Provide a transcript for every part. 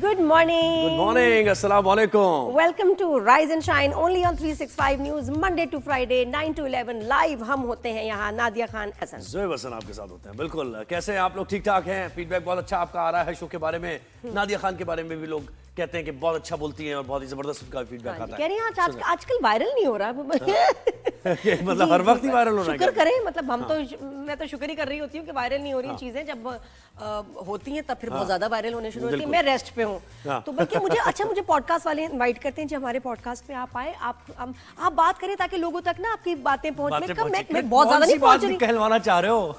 Good morning. Good morning. Assalamu alaikum. Welcome to Rise and Shine only on 365 News Monday to Friday 9 to 11 live हम होते हैं यहाँ नादिया खान हसन ज़ोएब हसन आपके साथ होते हैं। बिल्कुल। कैसे हैं आप लोग? ठीक ठाक हैं? फीडबैक बहुत अच्छा आपका आ रहा है शो के बारे में। नादिया खान के बारे में भी लोग कहते हैं कि बहुत अच्छा बोलती हैं और बहुत ही जबरदस्त उनका फीडबैक आता है। कह रही हैं आजकल वायरल नहीं हो रहा मतलब हर वक्त ही वायरल होना है। शुक्र करें, मतलब हम तो मैं तो शुक्र ही कर रही होती हूँ कि वायरल नहीं हो रही चीजें। जब होती हैं तब फिर बहुत ज्यादा वायरल होने शुरू होती है। मैं रेस्ट पे हूँ तो बल्कि मुझे पॉडकास्ट वाले इनवाइट करते हैं जी हमारे पॉडकास्ट पे आप आए, आप बात करें ताकि लोगों तक ना आपकी बातें पहुंच। मैं बहुत ज्यादा नहीं पहुंच रही, कहलवाना चाह रहे हो?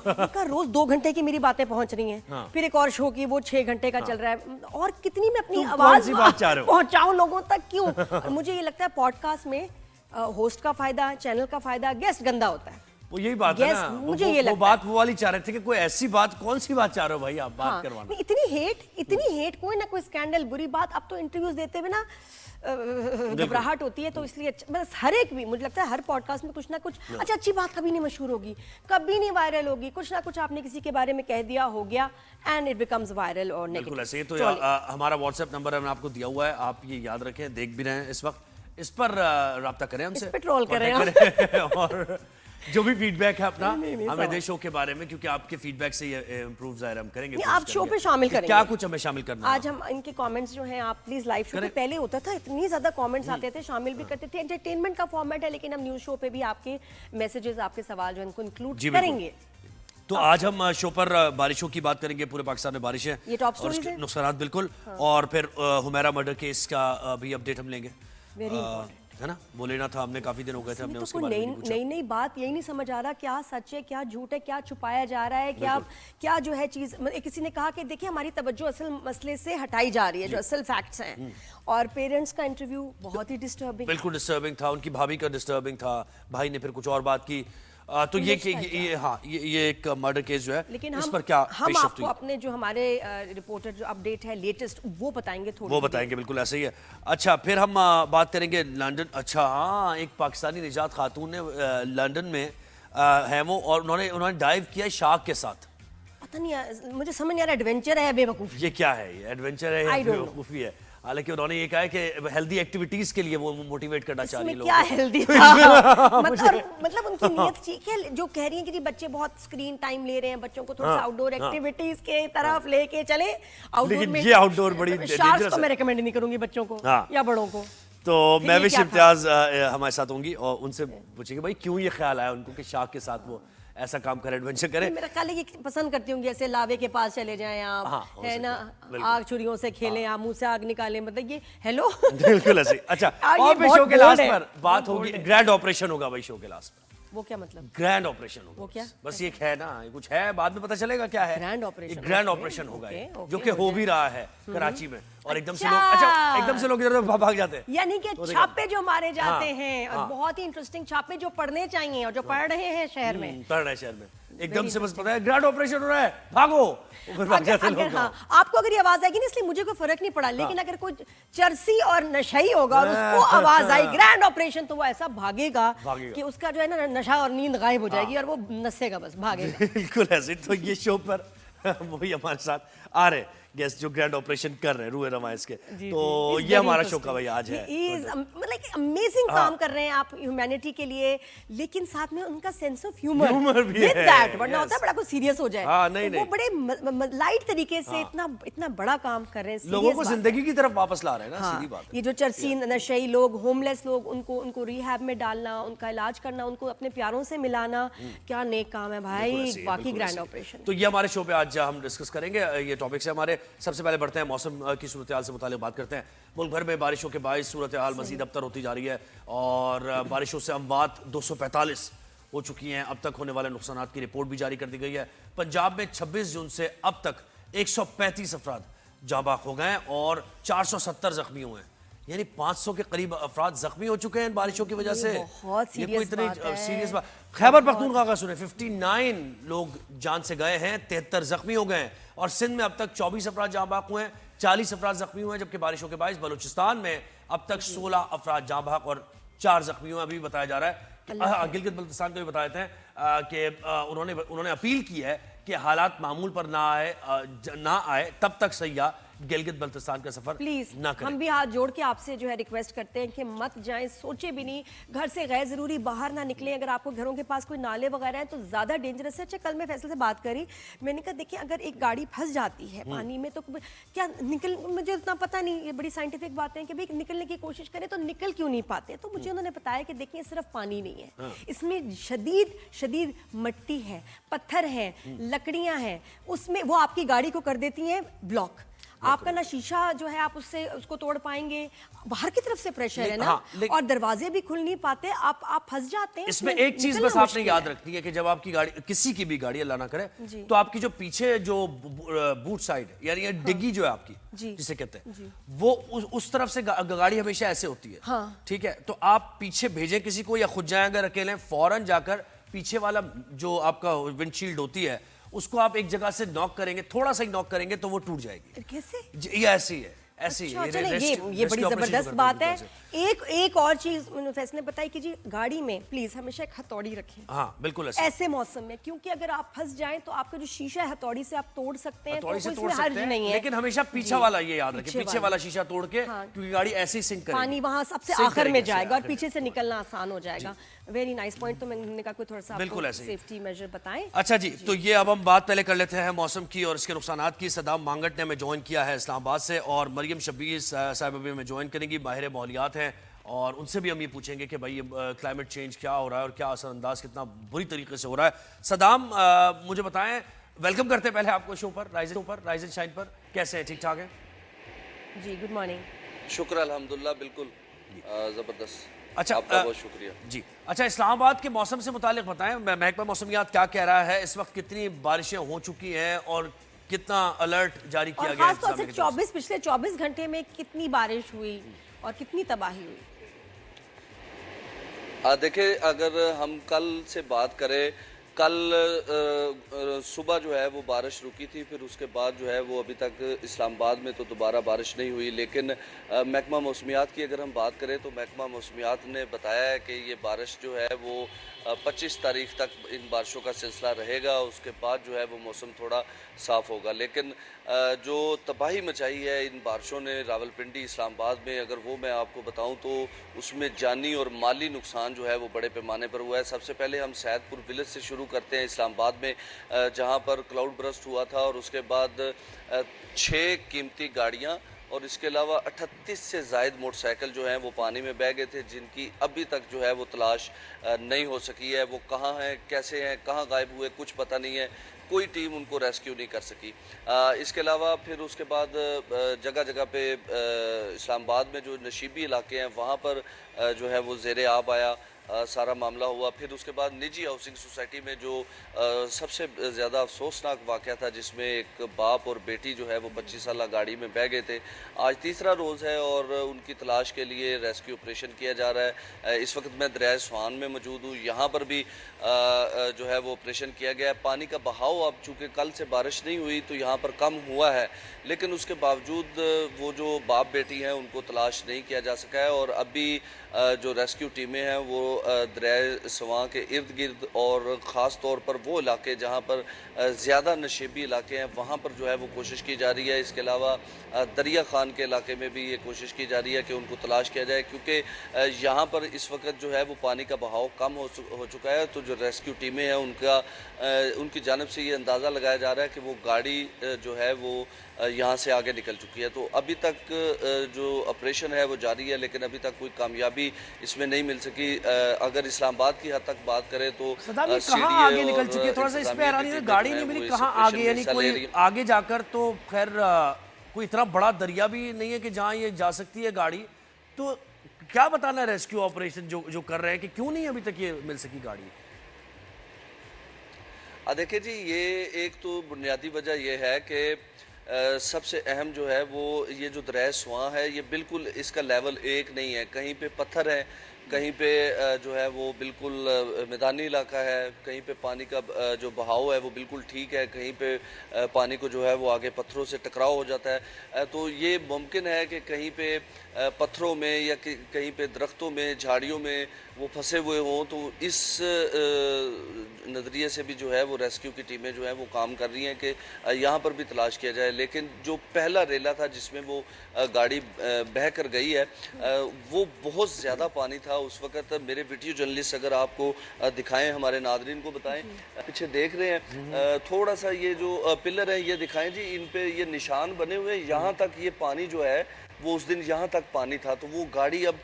रोज 2 घंटे की मेरी बातें पहुंच रही हैं, फिर एक और शो की वो 6 घंटे का चल रहा है, और कितनी मैं अपनी आवाज पहुंचाऊं लोगों तक, क्यों? मुझे ये लगता है पॉडकास्ट में होस्ट का फायदा, चैनल का फायदा, गेस्ट गंदा होता है। वो यही बात है ना, मुझे ये वो बात वो वाली चाह रहे थे कि कोई ऐसी बात, कौन सी बात चाह रहे हो भाई आप बात करवाना? इतनी हेट, कोई ना कोई स्कैंडल, बुरी बात। अब तो इंटरव्यूज देते हुए ना घबराहट होती है, तो इसलिए बस हर एक भी, मुझे लगता है हर पॉडकास्ट में कुछ ना कुछ अच्छी बात कभी नहीं मशहूर होगी, कभी नहीं वायरल होगी। कुछ ना कुछ आपने किसी के बारे में कह दिया, हो गया, एंड इट बिकम्स वायरल और नेगेटिव। बिल्कुल ऐसे ही। तो हमारा व्हाट्सएप नंबर मैंने आपको दिया हुआ है, आप ये याद रखें, देख भी रहे हैं इस वक्त, इस पर राब्ता करें हमसे, इस पे ट्रोल करें और जो भी फीडबैक है अपना हमें दे शो के बारे में, क्योंकि आपके फीडबैक से ये इंप्रूव ज़ाहिर हम करेंगे। आप शो पे शामिल करेंगे, क्या कुछ हमें शामिल करना है आज हम इनके कमेंट्स जो हैं, आप प्लीज लाइव शो पे पहले होता था इतनी ज्यादा कमेंट्स आते थे, शामिल भी करते थे, एंटरटेनमेंट का फॉर्मेट है, लेकिन हम न्यूज शो पे भी आपके मैसेजेस, आपके सवाल जो इनको इंक्लूड करेंगे। तो आज हम शो पर बारिशों की बात करेंगे। पूरे पाकिस्तान में बारिश है, ये टॉप स्टोरीज है, नुकसानात बिल्कुल, और फिर हुमैरा मर्डर केस का भी अपडेट हम लेंगे, है ना? वो लेना था, हमने काफी दिन हो गए थे, हमने उसके बारे में पूछा। नई बात यही नहीं समझ आ रहा, क्या सच है, क्या झूठ है, क्या छुपाया जा रहा है, क्या जो है चीज। किसी ने कहा कि देखिए हमारी तवज्जो असल मसले से हटाई जा रही है, जो असल फैक्ट्स हैं। और पेरेंट्स का इंटरव्यू बहुत ही डिस्टर्बिंग, बिल्कुल डिस्टर्बिंग था, उनकी भाभी का डिस्टर्बिंग था, भाई ने फिर कुछ और बात की। तो ये एक मर्डर केस जो है, लेकिन इस पर क्या हम आपको अपने जो हमारे रिपोर्टर जो अपडेट है लेटेस्ट वो बताएंगे, थोड़ी वो बताएंगे। बिल्कुल ऐसे ही है। अच्छा, फिर हम बात करेंगे लंदन। अच्छा हाँ, एक पाकिस्तानी निजात खातून ने लंदन में है वो, और उन्होंने डाइव किया शार्क के साथ। पता नहीं, मुझे समझ नहीं आ रहा, एडवेंचर है या बेवकूफ़ी? ये क्या है, ये एडवेंचर है या बेवकूफ़ी है? हालांकि उन्होंने ये कहा है कि हेल्दी एक्टिविटीज के लिए वो मोटिवेट करना चाह रही है लोगों को। क्या हेल्दी था? मतलब उनकी नीयत ठीक है, जो कह रही है कि जी बच्चे बहुत स्क्रीन टाइम ले रहे हैं, बच्चों को थोड़ा सा आउटडोर एक्टिविटीज के तरफ लेके चले। आउटडोर में ये आउटडोर बड़ी शार्क्स तो मैं रेकमेंड नहीं करूंगी बच्चों को या बड़ों को। तो मैं भी इम्तियाज हमारे साथ होंगी और उनसे पूछेंगे भाई क्यों ये ख्याल आया उनको कि शार्क के साथ वो ऐसा काम करे, एडवेंचर करे। मेरा ख्याल है कि पसंद करती होंगी, ऐसे लावे के पास चले जाएं आप, है ना, आग छुरियों से खेलें आप, मुंह से आग निकालें, मतलब ये हेलो बिल्कुल ऐसे। अच्छा, और फिर शो के लास्ट पर बात होगी, ग्रैंड ऑपरेशन होगा भाई शो के लास्ट पर। वो क्या मतलब? ग्रैंड ऑपरेशन होगा। वो क्या? बस ये है ना, कुछ है, बाद में पता चलेगा क्या है। ग्रैंड ऑपरेशन होगा, जो कि हो भी रहा है कराची में, और एकदम से लोग इधर भाग जाते हैं, यानी कि छापे जो मारे जाते हैं, और बहुत ही इंटरेस्टिंग छापे जो पढ़ने चाहिए और जो पढ़ रहे हैं शहर में, एकदम से बस पता है ग्रैंड ऑपरेशन हो रहा है, भागो, भाग जाते लोग। आपको अगर ये आवाज आएगी ना, इसलिए मुझे कोई फर्क नहीं पड़ा, लेकिन अगर कोई चरसी और नशाई होगा और उसको आवाज आई ग्रैंड ऑपरेशन, तो वो ऐसा भागेगा कि उसका जो है ना नशा और नींद गायब हो जाएगी और वो नसेगा, बस भागेगा। बिल्कुल ऐसे। तो ये शो पर वही हमारे साथ आ रहे गेस्ट जो ग्रैंड ऑपरेशन कर रहे हैं रूए रवायस के, तो ये हमारा शो का भाई आज है। मतलब अमेजिंग काम कर रहे हैं आप ह्यूमैनिटी के लिए, लेकिन साथ में उनका सेंस ऑफ ह्यूमर भी है, वरना होता है बड़ा कुछ सीरियस हो जाए। वो बड़े लाइट तरीके से इतना बड़ा काम कर रहे हैं, लोगों को जिंदगी की तरफ वापस ला रहे हैं ना, सीधी बात। ये जो चरसी नशई लोग, होमलेस लोग, उनको रिहैब में डालना, उनका इलाज करना, उनको अपने प्यारों से मिलाना, क्या नेक काम है भाई, वाकई ग्रैंड ऑपरेशन। तो ये हमारे शो पे आज हम डिस्कस करेंगे, ये टॉपिक्स है हमारे। सबसे पहले बढ़ते हैं मौसम की सूरत हाल से मुताल्लिक बात करते हैं। मुल्क भर में बारिशों के बायस सूरत हाल मजीद अबतर होती जा रही है, और बारिशों से अमवात 245 हो चुकी हैं। अब तक होने वाले नुकसानात की रिपोर्ट भी जारी कर दी गई है। पंजाब में 26 जून से अब तक 135 अफराद जाबाक हो गए और 470 जख्मी हुए हैं, यानी 500 के करीब अफराद जख्मी हो चुके हैं बारिशों की वजह से। बहुत सीरियस बात। खैबर पख्तूनख्वा का सुने, 59 लोग जान से गए हैं, 73 जख्मी हो गए हैं, और सिंध में अब तक 24 अफराद जाँ बाक हुए हैं, 40 अफराद जख्मी हुए हैं, जबकि बारिशों के बायस बलूचिस्तान में अब तक 16 अफराद जाँ बाक और 4 जख्मी हुए। अभी बताया जा रहा है गिलगित बल्तिस्तान को भी बताए थे कि उन्होंने अपील की है कि हालात मामूल पर ना आए तब तक सैयाह गिलगित बल्तिस्तान का सफर प्लीज ना करें। हम भी हाथ जोड़ के आपसे जो है रिक्वेस्ट करते हैं कि मत जाएं, सोचे भी नहीं, घर से गैर जरूरी बाहर ना निकलें। अगर आपको घरों के पास कोई नाले वगैरह हैं तो ज्यादा डेंजरस है। अच्छा, कल मैं फैसल से बात करी, मैंने कहा देखिए अगर एक गाड़ी फंस जाती है पानी में तो क्या निकल, मुझे उतना पता नहीं, ये बड़ी साइंटिफिक बातें हैं कि भाई निकलने की कोशिश करें तो निकल क्यों नहीं पाते। तो मुझे उन्होंने बताया कि देखिए सिर्फ पानी नहीं है, इसमें शदीद शदीद मिट्टी है, पत्थर है, लकड़ियां हैं, उसमें वो आपकी गाड़ी को कर देती हैं ब्लॉक। आपका ना शीशा जो है आप उससे उसको तोड़ पाएंगे, बाहर की तरफ से प्रेशर है ना, और दरवाजे भी खुल नहीं पाते, आप फंस जाते हैं। इसमें एक चीज बस आपने याद रखनी है कि जब आपकी गाड़ी, किसी की भी गाड़ी अल्लाह ना करे, तो आपकी जो पीछे जो बूट साइड यानी डिग्गी जो है आपकी, जिसे कहते हैं, वो उस तरफ से गाड़ी हमेशा ऐसे होती है, ठीक है। तो आप पीछे भेजें किसी को या खुद जाएं अगर अकेले, फौरन जाकर पीछे वाला जो आपका विंडशील्ड होती है उसको आप एक जगह से नॉक करेंगे, थोड़ा सा ही नॉक करेंगे तो वो टूट जाएगी। कैसे? ये ऐसी है, ऐसी अच्छा, ये बड़ी जबरदस्त बात है। एक और चीज फैसल ने बताई कि जी गाड़ी में प्लीज हमेशा एक हथौड़ी रखें। हाँ बिल्कुल ऐसे मौसम में, क्योंकि अगर आप फंस जाएं तो आपका जो शीशा है हथौड़ी से आप तोड़ सकते हैं, हथौड़ी तो से तोड़ इसमें हर्ज सकते हैं, नहीं है। लेकिन हमेशा पीछे वाला ये याद रखें, पीछे वाला शीशा तोड़ के, क्योंकि गाड़ी ऐसे ही सिंक करेगी, पानी वहां सबसे आखिर में जाएगा और पीछे से निकलना आसान हो जाएगा। Very nice point. तो मैंने कहा कोई थोड़ा सा बिल्कुल ऐसे सेफ्टी मेजर बताएं। अच्छा जी, तो ये अब हम बात पहले कर लेते हैं मौसम की और इसके नुकसानात की। सदाम मांगट ने हमें ज्वाइन किया है इस्लामाबाद से, और मरियम शब्बीर साहिबा भी हमें ज्वाइन करेंगी, माहिर माहौलियात हैं, और उनसे भी हम ये पूछेंगे कि भाई क्लाइमेट चेंज क्या हो रहा है और क्या असरअंदाज कितना बुरी तरीके से हो रहा है। सदाम मुझे बताएं, वेलकम करते हैं पहले आपको शो पर, राइज एंड शाइन पर। कैसे हैं, ठीक ठाक हैं? जी गुड मॉर्निंग। शुक्र अल्हम्दुलिल्लाह, बिल्कुल ज़बरदस्त। अच्छा, आपका बहुत शुक्रिया जी। अच्छा, इस्लामाबाद के मौसम से मुतालिक बताएं, महकमा मौसमियात क्या कह रहा है, इस वक्त कितनी बारिशें हो चुकी हैं और कितना अलर्ट जारी किया गया है? खासतौर से पिछले 24 घंटे में कितनी बारिश हुई और कितनी तबाही हुई? देखिए, अगर हम कल से बात करें, कल सुबह जो है वो बारिश रुकी थी, फिर उसके बाद जो है वो अभी तक इस्लामाबाद में तो दोबारा बारिश नहीं हुई। लेकिन महकमा मौसमियात की अगर हम बात करें तो महकमा मौसमियात ने बताया है कि ये बारिश जो है वो 25 तारीख तक इन बारिशों का सिलसिला रहेगा, उसके बाद जो है वो मौसम थोड़ा साफ़ होगा। लेकिन जो तबाही मचाई है इन बारिशों ने रावलपिंडी, इस्लामाबाद में, अगर वो मैं आपको बताऊं तो उसमें जानी और माली नुकसान जो है वो बड़े पैमाने पर हुआ है। सबसे पहले हम सैदपुर विलेज से शुरू करते हैं, इस्लामाबाद में, जहां पर क्लाउड बर्स्ट हुआ था और उसके बाद 6 कीमती गाड़ियां और इसके अलावा 38 से ज़ायद मोटरसाइकिल जो हैं वो पानी में बह गए थे, जिनकी अभी तक जो है वो तलाश नहीं हो सकी है। वो कहाँ हैं, कैसे हैं, कहाँ गायब हुए, कुछ पता नहीं है, कोई टीम उनको रेस्क्यू नहीं कर सकी। इसके अलावा फिर उसके बाद जगह जगह पे इस्लामाबाद में जो नशीबी इलाके हैं वहाँ पर जो है वो ज़ेरे आब आया सारा मामला हुआ। फिर उसके बाद निजी हाउसिंग सोसाइटी में जो सबसे ज़्यादा अफसोसनाक वाक़या था, जिसमें एक बाप और बेटी जो है वो 25 साल गाड़ी में बह गए थे। आज तीसरा रोज़ है और उनकी तलाश के लिए रेस्क्यू ऑपरेशन किया जा रहा है। इस वक्त मैं दरिया स्वान में मौजूद हूँ, यहाँ पर भी जो है वो ऑपरेशन किया गया है। पानी का बहाव अब चूँकि कल से बारिश नहीं हुई तो यहाँ पर कम हुआ है, लेकिन उसके बावजूद वो जो बाप बेटी हैं उनको तलाश नहीं किया जा सका है। और अभी जो रेस्क्यू टीमें हैं वो दरिया स्वां के इर्द गिर्द और ख़ास तौर पर वो इलाके जहाँ पर ज़्यादा नशेबी इलाके हैं वहाँ पर जो है वो कोशिश की जा रही है। इसके अलावा दरिया खान के इलाके में भी ये कोशिश की जा रही है कि उनको तलाश किया जाए, क्योंकि यहाँ पर इस वक्त जो है वो पानी का बहाव कम हो चुका है। तो जो रेस्क्यू टीमें हैं उनकी जानिब से ये अंदाज़ा लगाया जा रहा है कि वो गाड़ी जो है वो यहाँ से आगे निकल चुकी है। तो अभी तक जो ऑपरेशन है वो जारी है, लेकिन अभी तक कोई कामयाबी इसमें नहीं मिल सकी। अगर इस्लामाबाद की हद तक बात करें तो कहाँ आगे निकल चुकी है, थोड़ा सा इस पे हैरानी है, गाड़ी नहीं मिली, कहाँ आगे, यानी कोई आगे जाकर तो खैर कोई इतना बड़ा दरिया भी नहीं है कि जहाँ ये जा सकती है गाड़ी। तो क्या बताना है रेस्क्यू ऑपरेशन जो कर रहे हैं कि क्यों नहीं अभी तक ये मिल सकी गाड़ी? देखिए जी, ये एक तो बुनियादी वजह ये है कि सबसे अहम जो है वो ये जो दरिया स्वां है ये बिल्कुल इसका लेवल एक नहीं है। कहीं पे पत्थर है, कहीं पे जो है वो बिल्कुल मैदानी इलाका है, कहीं पे पानी का जो बहाव है वो बिल्कुल ठीक है, कहीं पे पानी को जो है वो आगे पत्थरों से टकराव हो जाता है। तो ये मुमकिन है कि कहीं पे पत्थरों में या कहीं पे दरख्तों में, झाड़ियों में वो फंसे हुए हों। तो इस नज़रिए से भी जो है वो रेस्क्यू की टीमें जो हैं वो काम कर रही हैं कि यहाँ पर भी तलाश किया जाए। लेकिन जो पहला रेला था जिसमें वो गाड़ी बह कर गई है, वो बहुत ज़्यादा पानी था उस वक़्त। मेरे वीडियो जर्नलिस्ट अगर आपको दिखाएं, हमारे नादरीन को बताएं, पीछे देख रहे हैं थोड़ा सा ये जो पिलर है ये दिखाएं जी, इन पे ये निशान बने हुए हैं। यहाँ तक ये पानी जो है वो उस दिन यहाँ तक पानी था। तो वो गाड़ी अब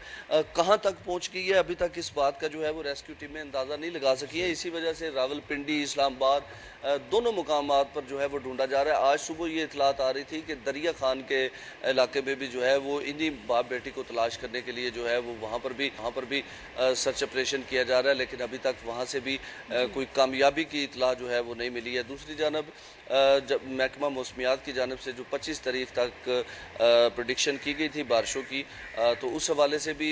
कहाँ तक पहुँच गई है, अभी तक इस बात का जो है वो रेस्क्यू टीमें अंदाज़ा नहीं लगा सकी है। इसी वजह से रावलपिंडी, इस्लामाबाद दोनों मुकामात पर जो है वो ढूंढा जा रहा है। आज सुबह ये इतलात आ रही थी कि दरिया खान के इलाके में भी जो है वो इन्हीं बाप बेटी को तलाश करने के लिए जो है वो वहाँ पर भी सर्च ऑपरेशन किया जा रहा है। लेकिन अभी तक वहाँ से भी कोई कामयाबी की इतला जो है वो नहीं मिली है। दूसरी जानब जब महकमा मौसमियात की जानब से जो 25 तारीख तक प्रेडिक्शन की गई थी बारिशों की, तो उस हवाले से भी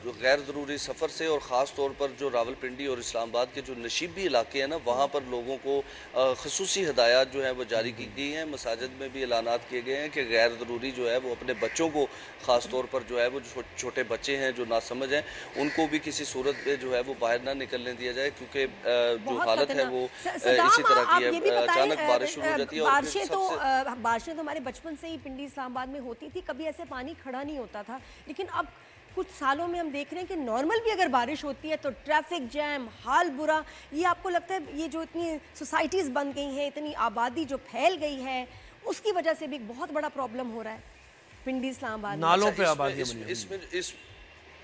जो गैर ज़रूरी सफ़र से और ख़ास तौर पर जो रावलपिंडी और इस्लामाबाद के जो नशीबी इलाके हैं ना, वहाँ पर लोगों को खसूसी हदायत जो है वो जारी की गई हैं। मसाजिद में भी ऐलानात किए गए हैं कि गैर ज़रूरी जो है वो अपने बच्चों को, ख़ास तौर पर जो है वो छोटे बच्चे हैं जो नासमझ हैं, उनको भी किसी सूरत में जो है वो बाहर ना निकलने दिया जाए, क्योंकि जो हालत है वो इसी तरह की है। अचानक बारिश शुरू हो जाती है और बारिशें तो हमारे बचपन से ही पिंडी इस्लामाबाद में होती थी, कभी ऐसे पानी खड़ा नहीं होता था। लेकिन अब कुछ सालों में हम देख रहे हैं कि नॉर्मल भी अगर बारिश होती है तो ट्रैफिक जैम, हाल बुरा। ये आपको लगता है ये जो इतनी सोसाइटीज़ बन गई हैं, इतनी आबादी जो फैल गई है, उसकी वजह से भी एक बहुत बड़ा प्रॉब्लम हो रहा है पिंडी इस्लामाबाद में? नालों पे आबादी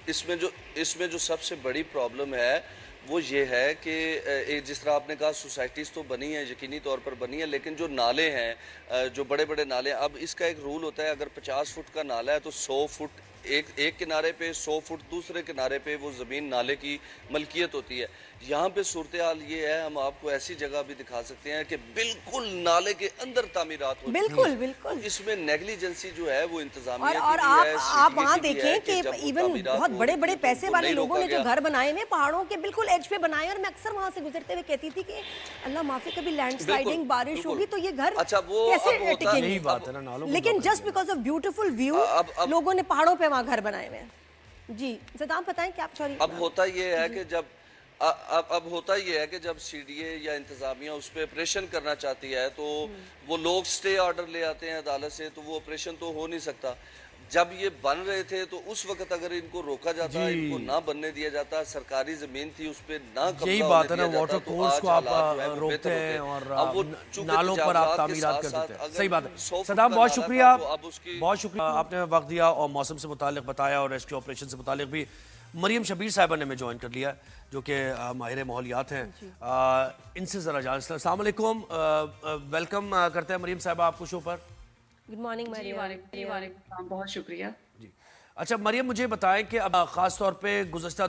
इसमें जो सबसे बड़ी प्रॉब्लम है वो ये है कि जिस तरह आपने कहा सोसाइटीज़ तो बनी है, यकीनी तौर पर बनी है, लेकिन जो नाले हैं, जो बड़े बड़े नाले, अब इसका एक रूल होता है, अगर 50 फुट का नाला है तो 100 फुट एक किनारे पे, 100 फुट दूसरे किनारे पे वो ज़मीन नाले की मलकियत होती है। यहाँ पे सूरत हाल ये है, हम आपको ऐसी जगह भी दिखा सकते हैं कि बिल्कुल नाले के अंदर तामीरात होती है। बिल्कुल बिल्कुल। इसमें नेग्लिजेंसी जो है वो इंतजामिया और आप वहाँ देखें कि इवन बहुत बड़े बड़े पैसे वाले लोगों ने जो घर बनाए हुए पहाड़ों के बिल्कुल एज पे बनाए, और मैं अक्सर वहाँ से गुजरते हुए कहती थी कि अल्लाह माफी, कभी लैंडस्लाइडिंग बारिश होगी तो ये घर कैसे टिकेंगे। लेकिन just because of beautiful view लोगों ने पहाड़ों पे वहाँ घर बनाए हुए हैं। जी सदाम बताएं क्या? सॉरी। अब होता ये है कि जब अब होता ये है कि जब सीडीए या इंतज़ामिया उस पर ऑपरेशन करना चाहती है तो वो लोग स्टे ऑर्डर ले आते हैं अदालत से, तो वो ऑपरेशन तो हो नहीं सकता। जब ये बन रहे थे तो उस वक्त अगर इनको रोका जाता, इनको ना बनने दिया जाता, सरकारी जमीन थी उस पर ना कब्जा यही बात है ना, वाटर कोर्स को आप रोकते हैं और नालों पर आप तामीरात कर देते हैं। सही बात है सदाम, बहुत शुक्रिया, बहुत शुक्रिया, आपने वक्त दिया और मौसम से मुतालिक बताया और रेस्क्यू ऑपरेशन से मुतालिक भी। मरियम शबीर साहिबा ने हमें ज्वाइन कर लिया, जो कि माहिर माहौलियात हैं। इनसे ज़रा जान, अस्सलाम वालेकुम, वेलकम करते हैं मरियम साहिबा आपको शो पर। Good morning Mariam. बहुत शुक्रिया जी। अच्छा मरियम, मुझे बताएं कि अब ख़ास तौर पे गुज़श्ता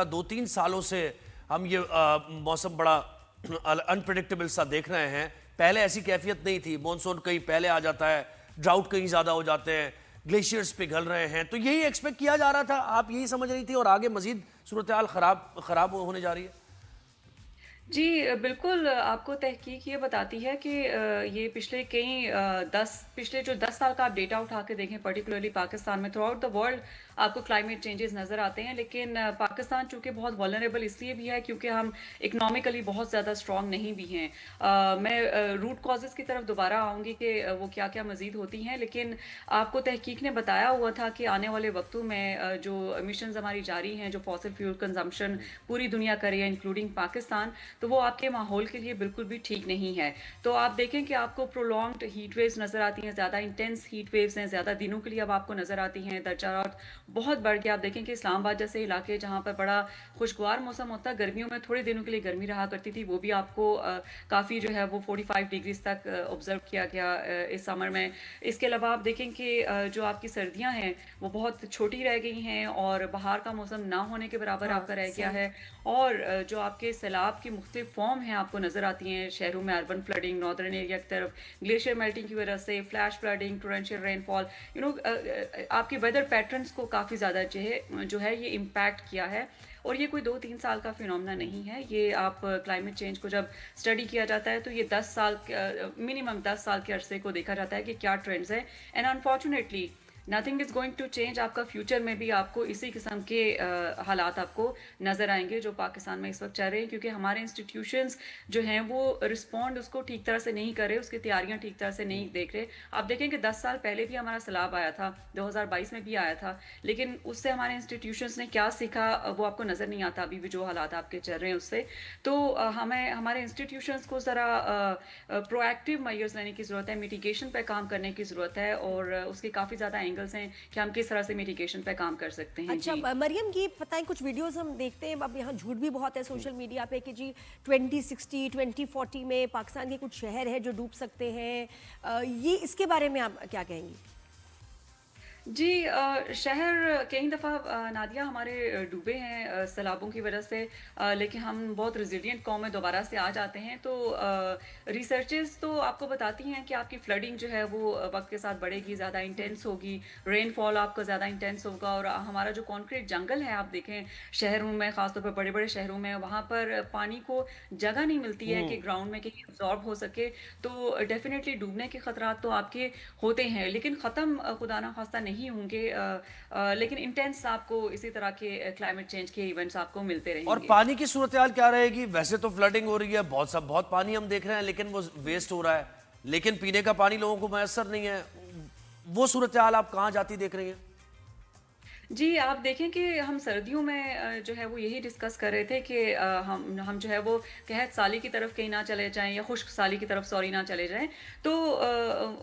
2-3 सालों से हम ये मौसम बड़ा अनप्रेडिक्टेबल सा देख रहे हैं। पहले ऐसी कैफियत नहीं थी, मानसून कहीं पहले आ जाता है, ड्राउट कहीं ज़्यादा हो जाते हैं, ग्लेशियर्स पिघल रहे हैं, तो यही एक्सपेक्ट किया जा रहा था, आप यही समझ रही थी और आगे मजीद सूरत हाल ख़राब होने जा रही है? जी बिल्कुल, आपको तहकीक ये बताती है कि ये पिछले जो 10 साल का आप डेटा उठा के देखें, पर्टिकुलरली पाकिस्तान में, थ्रू आउट द वर्ल्ड आपको क्लाइमेट चेंजेस नज़र आते हैं, लेकिन पाकिस्तान चूँकि बहुत वल्नरेबल इसलिए भी है क्योंकि हम इकनॉमिकली बहुत ज़्यादा स्ट्रॉन्ग नहीं भी हैं। मैं रूट कॉजेज़ की तरफ दोबारा आऊँगी कि वो क्या क्या मज़ीद होती हैं, लेकिन आपको तहकीक ने बताया हुआ था कि आने वाले वक्तों में जो एमिशंस हमारी जारी हैं, जो फॉसिल फ्यूल कंजम्पशन पूरी दुनिया करे इंक्लूडिंग पाकिस्तान, तो वो आपके माहौल के लिए बिल्कुल भी ठीक नहीं है। तो आप देखें कि आपको प्रोलॉन्ग्ड हीट वेव्स नज़र आती हैं, ज़्यादा इंटेंस हीट वेव्स हैं, ज़्यादा दिनों के लिए अब आपको नज़र आती हैं, दर्जात बहुत बढ़ गया। आप देखें कि इस्लामाबाद जैसे इलाके जहाँ पर बड़ा खुशगवार मौसम होता है, गर्मियों में थोड़े दिनों के लिए गर्मी रहा करती थी, वो भी आपको काफ़ी जो है वो 45 डिग्रीज तक ऑब्जर्व किया गया इस समर में। इसके अलावा आप देखें कि जो आपकी सर्दियाँ हैं वो बहुत छोटी रह गई हैं और बाहर का मौसम ना होने के बराबर आपका रह गया है, और जो आपके सैलाब की मुख्तलिफ फॉर्म हैं आपको नज़र आती हैं शहरों में। अर्बन फ्लडिंग नॉर्दर्न एरिया की तरफ, ग्लेशियर मेल्टिंग की वजह से, फ्लैश फ्लडिंग, टोरेंशियल रेनफॉल, आपके वेदर पैटर्न्स को काफ़ी ज़्यादा जो है ये इम्पैक्ट किया है। और ये कोई 2-3 साल का फिनोमेना नहीं है। ये आप क्लाइमेट चेंज को जब स्टडी किया जाता है तो ये 10 साल मिनिमम 10 साल के अरसे को देखा जाता है कि क्या ट्रेंड्स है। And unfortunately nothing is going to change. आपका फ्यूचर में भी आपको इसी किस्म के हालात आपको नज़र आएंगे जो पाकिस्तान में इस वक्त चल रहे हैं, क्योंकि हमारे इंस्टीट्यूशंस जो हैं वो रिस्पॉन्ड उसको ठीक तरह से नहीं कर रहे, उसकी तैयारियां ठीक तरह से नहीं देख रहे। आप देखें कि 10 साल पहले भी हमारा सैलाब आया था, 2022 में भी आया था, लेकिन उससे हमारे इंस्टीट्यूशंस ने क्या सीखा वो आपको नज़र नहीं आता अभी भी जो हालात आपके चल रहे हैं उससे। तो हमें हमारे इंस्टीट्यूशंस को ज़रा प्रोएक्टिव मेजर्स लेने की ज़रूरत है, मिटिगेशन पे काम करने की ज़रूरत है, और उसके काफ़ी ज़्यादा एंगल्स हैं कि हम किस तरह से मिटिगेशन पे काम कर सकते हैं। अच्छा मरियम, ये पता है कुछ वीडियोस हम देखते हैं, अब यहाँ झूठ भी बहुत है सोशल मीडिया पे कि जी 2060 2040 में पाकिस्तान के कुछ शहर है जो डूब सकते हैं। ये इसके बारे में आप क्या कहेंगी? जी शहर कई दफ़ा नादिया हमारे डूबे हैं सैलाबों की वजह से, लेकिन हम बहुत रेजिलिएंट कौम में दोबारा से आ जाते हैं। तो रिसर्चेस तो आपको बताती हैं कि आपकी फ्लडिंग जो है वो वक्त के साथ बढ़ेगी, ज़्यादा इंटेंस होगी, रेनफॉल आपका ज़्यादा इंटेंस होगा, और हमारा जो कॉन्क्रीट जंगल है आप देखें शहरों में, ख़ासतौर पर बड़े बड़े शहरों में, वहाँ पर पानी को जगह नहीं मिलती है कि ग्राउंड में कहीं अब्जॉर्ब हो सके। तो डेफिनेटली डूबने के खतरात तो आपके होते हैं, लेकिन ख़त्म खुदा ना खास्ता नहीं होंगे। लेकिन इंटेंस आपको इसी तरह के क्लाइमेट चेंज के इवेंट्स आपको मिलते रहेंगे। और पानी की सूरत हाल क्या रहेगी? वैसे तो फ्लडिंग हो रही है, बहुत पानी हम देख रहे हैं, लेकिन वो वेस्ट हो रहा है, लेकिन पीने का पानी लोगों को मैसर नहीं है। वो सूरत हाल आप कहाँ जाती देख रही हैं? जी आप देखें कि हम सर्दियों में जो है वो यही डिस्कस कर रहे थे कि हम जो है वो कहत साली की तरफ कहीं ना चले जाएं, या खुश्क साली की तरफ सॉरी ना चले जाएं। तो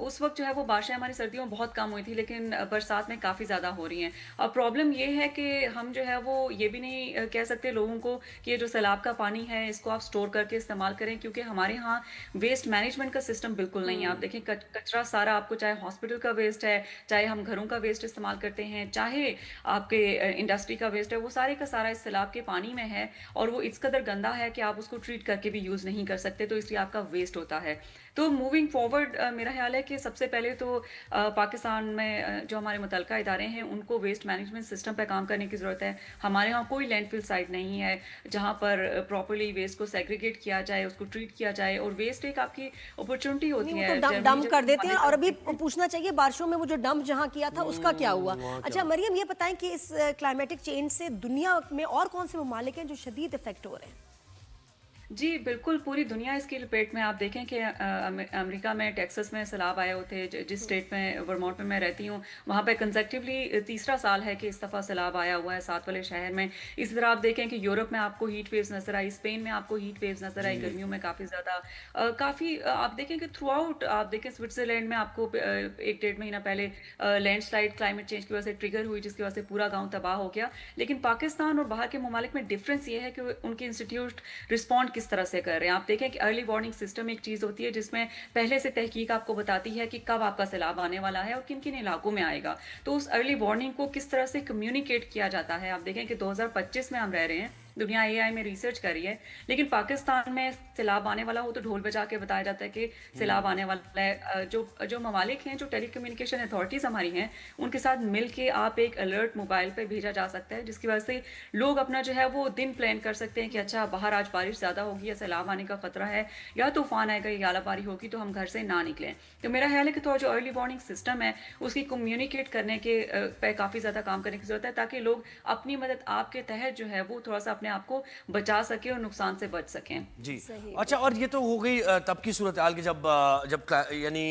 उस वक्त जो है वो बारिशें हमारी सर्दियों में बहुत कम हुई थी, लेकिन बरसात में काफ़ी ज़्यादा हो रही हैं। अब प्रॉब्लम ये है कि हम जो है वो ये भी नहीं कह सकते लोगों को कि ये जो सैलाब का पानी है इसको आप स्टोर करके इस्तेमाल करें, क्योंकि हमारे यहाँ वेस्ट मैनेजमेंट का सिस्टम बिल्कुल नहीं है। आप देखें कचरा सारा आपको, चाहे हॉस्पिटल का वेस्ट है, चाहे हम घरों का वेस्ट इस्तेमाल करते हैं, चाहे आपके इंडस्ट्री का वेस्ट है, वो सारे का सारा इस सैलाब के पानी में है, और वो इस कदर गंदा है कि आप उसको ट्रीट करके भी यूज़ नहीं कर सकते, तो इसलिए आपका वेस्ट होता है। तो मूविंग फॉरवर्ड मेरा ख्याल है कि सबसे पहले तो पाकिस्तान में जो हमारे मुतलका इदारे हैं उनको वेस्ट मैनेजमेंट सिस्टम पर काम करने की ज़रूरत है। हमारे यहाँ कोई लैंडफिल साइट नहीं है जहाँ पर प्रॉपरली वेस्ट को सेग्रीगेट किया जाए, उसको ट्रीट किया जाए, और वेस्ट एक आपकी अपॉर्चुनिटी होती है। तो डंप कर देते हैं। और अभी पूछना चाहिए बारिशों में वो जो डंप जहाँ किया था उसका क्या हुआ? अच्छा मरियम, ये बताएं कि इस क्लाइमेटिक चेंज से दुनिया में और कौन से ममालिक हैं जो शदीद इफेक्ट हो रहे हैं? जी बिल्कुल, पूरी दुनिया इसकी लपेट में। आप देखें कि अमेरिका में टेक्सास में सैलाब आए होते, जिस स्टेट में वर्मोंट में मैं रहती हूँ वहाँ पे कंसेक्टिवली तीसरा साल है कि इस दफ़ा सैलाब आया हुआ है साथ वाले शहर में। इसी तरह आप देखें कि यूरोप में आपको हीट वेव्स नज़र आई, स्पेन में आपको हीट वेव्स नज़र आई, गर्मियों में काफ़ी ज़्यादा काफ़ी आप देखें कि थ्रू आउट, आप देखें स्विट्ज़रलैंड में आपको 1-1.5 महीना पहले लैंडस्लाइड क्लाइमेट चेंज की वजह से ट्रिगर हुई, जिसकी वजह से पूरा गाँव तबाह हो गया। लेकिन पाकिस्तान और बाहर के ममालिक में डिफरेंस ये है कि उनके इंस्टीट्यूट रिस्पॉन्ड किस तरह से कर रहे हैं। आप देखें कि अर्ली वार्निंग सिस्टम एक चीज़ होती है जिसमें पहले से तहकीक आपको बताती है कि कब आपका सैलाब आने वाला है और किन किन इलाकों में आएगा। तो उस अर्ली वार्निंग को किस तरह से कम्युनिकेट किया जाता है। आप देखें कि 2025 में हम रह रहे हैं, दुनिया AI में रिसर्च कर रही है, लेकिन पाकिस्तान में सैलाब आने वाला हो तो ढोल बजा के बताया जाता है कि सैलाब आने वाला है। जो ममालिक हैं, जो टेलीकम्युनिकेशन अथॉरिटीज़ हमारी हैं, उनके साथ मिल के आप एक अलर्ट मोबाइल पे भेजा जा सकता है, जिसकी वजह से लोग अपना जो है वो दिन प्लान कर सकते हैं कि अच्छा बाहर आज बारिश ज़्यादा होगी, या सैलाब आने का खतरा है, या तूफान आएगा, या आलाबारी होगी, तो हम घर से ना निकलें। तो मेरा ख्याल है कि थोड़ा जो अर्ली वार्निंग सिस्टम है उसकी कम्युनिकेट करने के पे काफ़ी ज़्यादा काम करने की ज़रूरत है, ताकि लोग अपनी मदद आपके तहत जो है वो थोड़ा सा अपने आप को बचा सके और नुकसान से बच सकें। जी अच्छा, और ये तो हो गई तब की सूरत हाल की जब यानी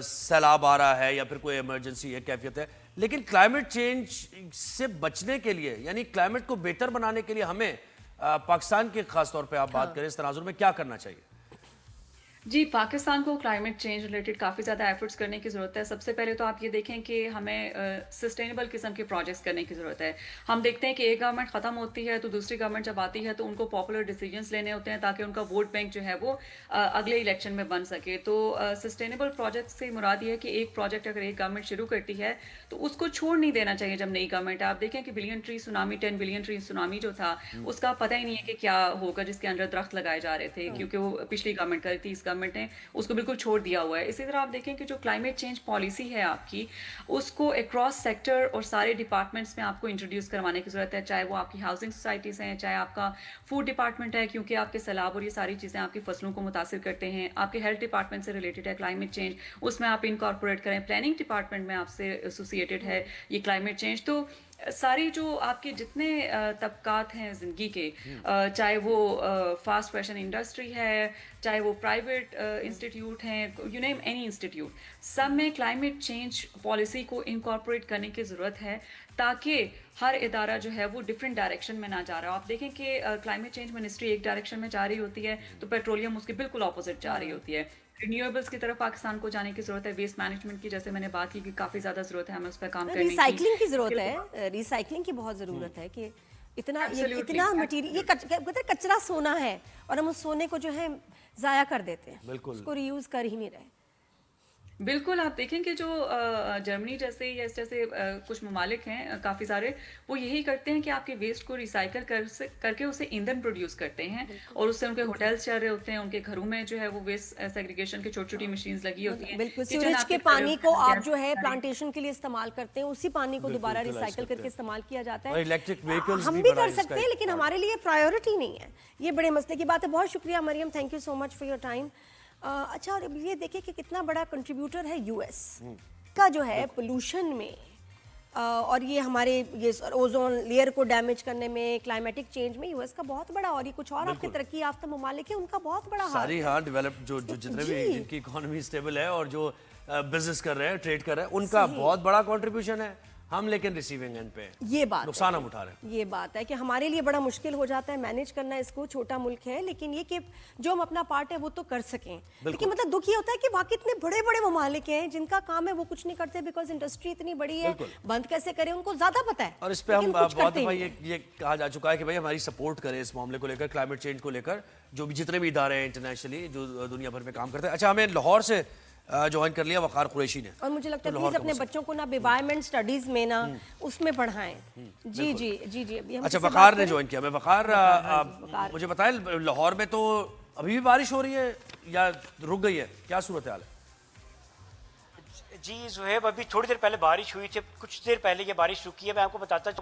सैलाब आ रहा है या फिर कोई इमरजेंसी है, कैफियत है, लेकिन क्लाइमेट चेंज से बचने के लिए, यानी क्लाइमेट को बेहतर बनाने के लिए हमें पाकिस्तान के खास तौर पे आप बात करें इस तनाजुर में क्या करना चाहिए? जी, पाकिस्तान को क्लाइमेट चेंज रिलेटेड काफ़ी ज़्यादा एफर्ट्स करने की ज़रूरत है। सबसे पहले तो आप ये देखें कि हमें सस्टेनेबल किस्म के प्रोजेक्ट्स करने की ज़रूरत है। हम देखते हैं कि एक गवर्नमेंट ख़त्म होती है तो दूसरी गवर्नमेंट जब आती है तो उनको पॉपुलर डिसीजंस लेने होते हैं ताकि उनका वोट बैंक जो है वो अगले इलेक्शन में बन सके। तो सस्टेनेबल प्रोजेक्ट से मुराद ये है कि एक प्रोजेक्ट अगर एक गवर्नमेंट शुरू करती है तो उसको छोड़ नहीं देना चाहिए जब नई गवर्नमेंट। आप देखें कि billion tree tsunami 10 billion tree tsunami जो था उसका पता ही नहीं है कि क्या होगा, जिसके अंदर दरख्त लगाए जा रहे थे क्योंकि वो पिछली गवर्नमेंट कर थी, इस गवर्नमेंट ने उसको बिल्कुल छोड़ दिया हुआ है। इसी तरह आप देखें कि जो क्लाइमेट चेंज पॉलिसी है आपकी, उसको अक्रॉस सेक्टर और सारे डिपार्टमेंट्स में आपको इंट्रोड्यूस करवाने की ज़रूरत है, चाहे वो आपकी हाउसिंग सोसाइटीज़ हैं, चाहे आपका फूड डिपार्टमेंट है क्योंकि आपके सैलाब और ये सारी चीज़ें आपकी फसलों को मुतासिर करते हैं, आपके हेल्थ डिपार्टमेंट से रिलेटेड है क्लाइमेट चेंज, उसमें आप इनकॉर्पोरेट करें, प्लानिंग डिपार्टमेंट में आपसे एसोसिएटेड है ये क्लाइमेट चेंज। तो सारी जो आपके जितने तबकात हैं ज़िंदगी के, चाहे वो फास्ट फैशन इंडस्ट्री है, चाहे वो प्राइवेट इंस्टीट्यूट हैं, यू नेम एनी इंस्टीट्यूट, सब में क्लाइमेट चेंज पॉलिसी को इनकॉर्पोरेट करने की ज़रूरत है ताकि हर इदारा जो है वो डिफरेंट डायरेक्शन में ना जा रहा हो। आप देखें कि क्लाइमेट चेंज मिनिस्ट्री एक डायरेक्शन में जा रही होती है तो पेट्रोलियम उसके बिल्कुल ऑपोजिट जा रही होती है। रिन्यूएबल्स की तरफ पाकिस्तान को जाने की ज़रूरत है, वेस्ट मैनेजमेंट की जैसे मैंने बात की कि काफ़ी ज़्यादा ज़रूरत है हमें उस पर काम करने की। रिसाइकलिंग की ज़रूरत है, रिसाइकलिंग की बहुत ज़रूरत है कि इतना मटेरियल, ये कचरा सोना है और हम उस सोने को जो है ज़ाया कर देते हैं, बिल्कुल उसको रीयूज़ कर ही नहीं रहे। बिल्कुल, आप देखें कि जो जर्मनी जैसे या इस जैसे कुछ ममालिक हैं काफ़ी सारे, वो यही करते हैं कि आपके वेस्ट को रिसाइकिल करके उसे ईंधन प्रोड्यूस करते हैं और उससे उनके होटल्स चल रहे होते हैं, उनके घरों में जो है वो वेस्ट सेग्रीगेशन की छोटी-छोटी मशीन्स लगी होती हैं। बिल्कुल, किचन सीवरेज आपके के पानी को आप गैस जो है प्लांटेशन के लिए इस्तेमाल करते हैं, उसी पानी को दोबारा रिसाइकिल करके इस्तेमाल किया जाता है। इलेक्ट्रिक व्हीकल्स हम भी कर सकते हैं लेकिन हमारे लिए प्रायोरिटी नहीं है, ये बड़े मसले की बात है। बहुत शुक्रिया Mariam, thank you so much for your time. अच्छा, और ये देखिए कि कितना बड़ा कंट्रीब्यूटर है यूएस का जो है पोल्यूशन में, और ये हमारे ये ओजोन लेयर को डैमेज करने में, क्लाइमेटिक चेंज में यूएस का बहुत बड़ा, और ये कुछ और आपके तरक्की याफ्ता ममालिक है उनका बहुत बड़ा हाथ सारी डेवलप जो जितने भी जिनकी इकोनॉमी स्टेबल है और जो बिजनेस कर रहे हैं, ट्रेड कर रहे हैं, उनका बहुत बड़ा कंट्रीब्यूशन है। हम लेकिन रिसीविंग एंड पे ये बात नुकसान हम उठा रहे हैं। ये बात है कि हमारे लिए बड़ा मुश्किल हो जाता है मैनेज करना इसको, छोटा मुल्क है, लेकिन ये कि जो हम अपना पार्ट है वो तो कर सकें। लेकिन मतलब दुख ये होता है कि वाकई इतने बड़े बड़े ममालिक हैं जिनका काम है वो कुछ नहीं करते, बिकॉज इंडस्ट्री इतनी बड़ी है, बंद कैसे करें उनको ज्यादा पता है। और इस पे हम बहुत दफा ये कहा जा चुका है कि भाई हमारी सपोर्ट करें इस मामले को लेकर, क्लाइमेट चेंज को लेकर, जो भी जितने भी इदारे हैं इंटरनेशनली जो दुनिया भर में काम करते हैं। अच्छा, हमें लाहौर से ज्वाइन कर लिया वकार कुरैशी ने, और मुझे लगता है प्लीज अपने बच्चों को ना एनवायरमेंट स्टडीज में ना उसमें पढ़ाएं। जी जी जी जी, अभी हम अच्छा, वकार ने ज्वाइन किया। मैं वकार, मुझे बताएं लाहौर में तो अभी भी बारिश हो रही है या रुक गई है, क्या सूरत हाल है? जी ज़ुहैब, अभी थोड़ी देर पहले बारिश हुई थी, कुछ देर पहले ये बारिश रुकी है। मैं आपको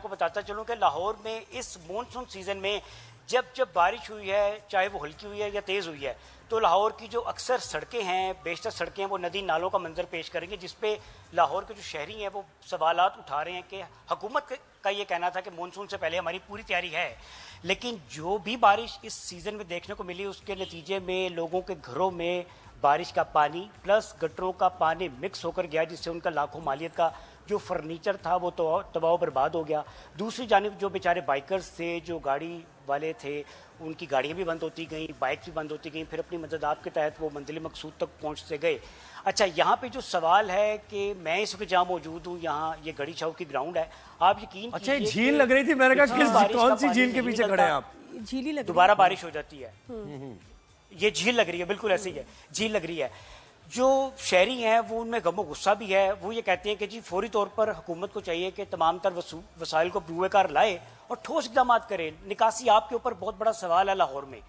बताता चलूँ कि लाहौर में इस मॉनसून सीज़न में जब बारिश हुई है, चाहे वो हल्की हुई है या तेज़ हुई है, तो लाहौर की जो अक्सर सड़कें हैं, बेशतर सड़कें हैं, वो नदी नालों का मंजर पेश करेंगे, जिस पे लाहौर के जो शहरी हैं वो सवालात उठा रहे हैं कि हुकूमत का ये कहना था कि मॉनसून से पहले हमारी पूरी तैयारी है, लेकिन जो भी बारिश इस सीज़न में देखने को मिली उसके नतीजे में लोगों के घरों में बारिश का पानी प्लस गटरों का पानी मिक्स होकर गया, जिससे उनका लाखों मालियत का जो फर्नीचर था वो तो तबाह बर्बाद हो गया। दूसरी जानिब जो बेचारे बाइकर्स थे, जो गाड़ी वाले थे, उनकी गाड़ियाँ भी बंद होती गई, बाइक भी बंद होती गई, फिर अपनी मददात के तहत वो मंजिल मकसूद तक पहुँचते गए। अच्छा, यहाँ पे जो सवाल है कि मैं इस वक्त जहाँ मौजूद हूँ, यहाँ ये गढ़ी छाव की ग्राउंड है, आप यकीन अच्छा, झील लग रही थी, मैंने कहा कौन सी झील के पीछे खड़े हैं आप? झील लग दोबारा बारिश हो जाती है, ये झील लग रही है, बिल्कुल ऐसी है, झील लग रही है। जो शहरी हैं वो उनमें गमो गुस्सा भी है, वो ये कहते हैं कि जी फौरी तौर पर हुकूमत को चाहिए कि तमाम तर वसाइल को बुएकार लाए और ठोस इकदाम करें। निकासी आपके ऊपर बहुत बड़ा सवाल है लाहौर में।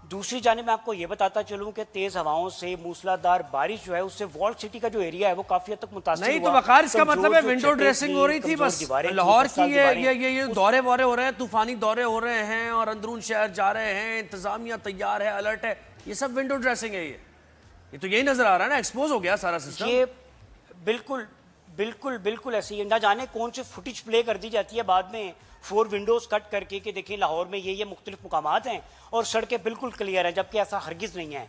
दूसरी जानिब मैं आपको ये बताता चलूँ कि तेज़ हवाओं से मूसलाधार बारिश जो है उससे वॉल सिटी का जो एरिया है वो काफ़ी हद तक मुतासिर नहीं हुआ। तो वकार इसका मतलब है विंडो ड्रेसिंग हो रही थी बस लाहौर की, ये दौरे वौरे हो रहे हैं, तूफानी दौरे हो रहे हैं और अंदरून शहर जा रहे हैं, इंतजामिया तैयार है, अलर्ट है, ये सब विंडो ड्रेसिंग है। ये तो यही नजर आ रहा है ना, एक्सपोज हो गया सारा सिस्टम। ये बिल्कुल बिल्कुल बिल्कुल ऐसे ही, ना जाने कौन सी फुटेज प्ले कर दी जाती है बाद में 4 विंडोज कट करके कि देखिए लाहौर में ये मुख्तलिफ मुकामात हैं और सड़कें बिल्कुल क्लियर हैं, जबकि ऐसा हरगिज़ नहीं है।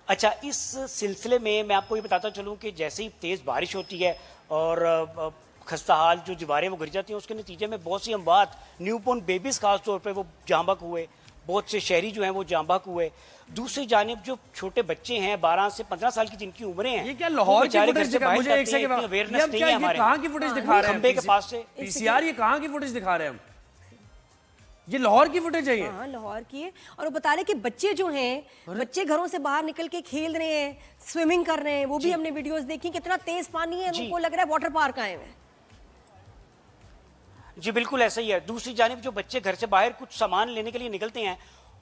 अच्छा, इस सिलसिले में मैं आपको ये बताता चलूँ कि जैसे ही तेज़ बारिश होती है और खस्ता हाल जो दीवारें वो गिर जाती हैं, उसके नतीजे में बहुत सी अमवात, न्यूबॉर्न बेबीज़ खास तौर पर वो जांबक हुए, बहुत से शहरी जो हैं वो जाँ बहक हुए। दूसरी जानिब जो छोटे बच्चे हैं 12 से 15 साल की जिनकी उम्रें हैं, ये क्या लाहौर की फुटेज दिखा, मुझे एक सेकंड, अवेयरनेस नहीं है हमारे, कहाँ की फुटेज दिखा रहे हैं खंबे के पास से पीसीआर, ये कहाँ की फुटेज दिखा रहे हैं हम? ये लाहौर की फुटेज है ये? हाँ लाहौर की है। और वो बता रहे कि बच्चे जो हैं, बच्चे घरों से बाहर निकल के खेल रहे हैं, स्विमिंग कर रहे हैं, वो भी हमने वीडियोस देखी, कितना तेज पानी है, उनको लग रहा है वाटर पार्क आए हुए हैं। जी बिल्कुल ऐसा ही है। दूसरी जानिब जो बच्चे घर से बाहर कुछ सामान लेने के लिए निकलते हैं,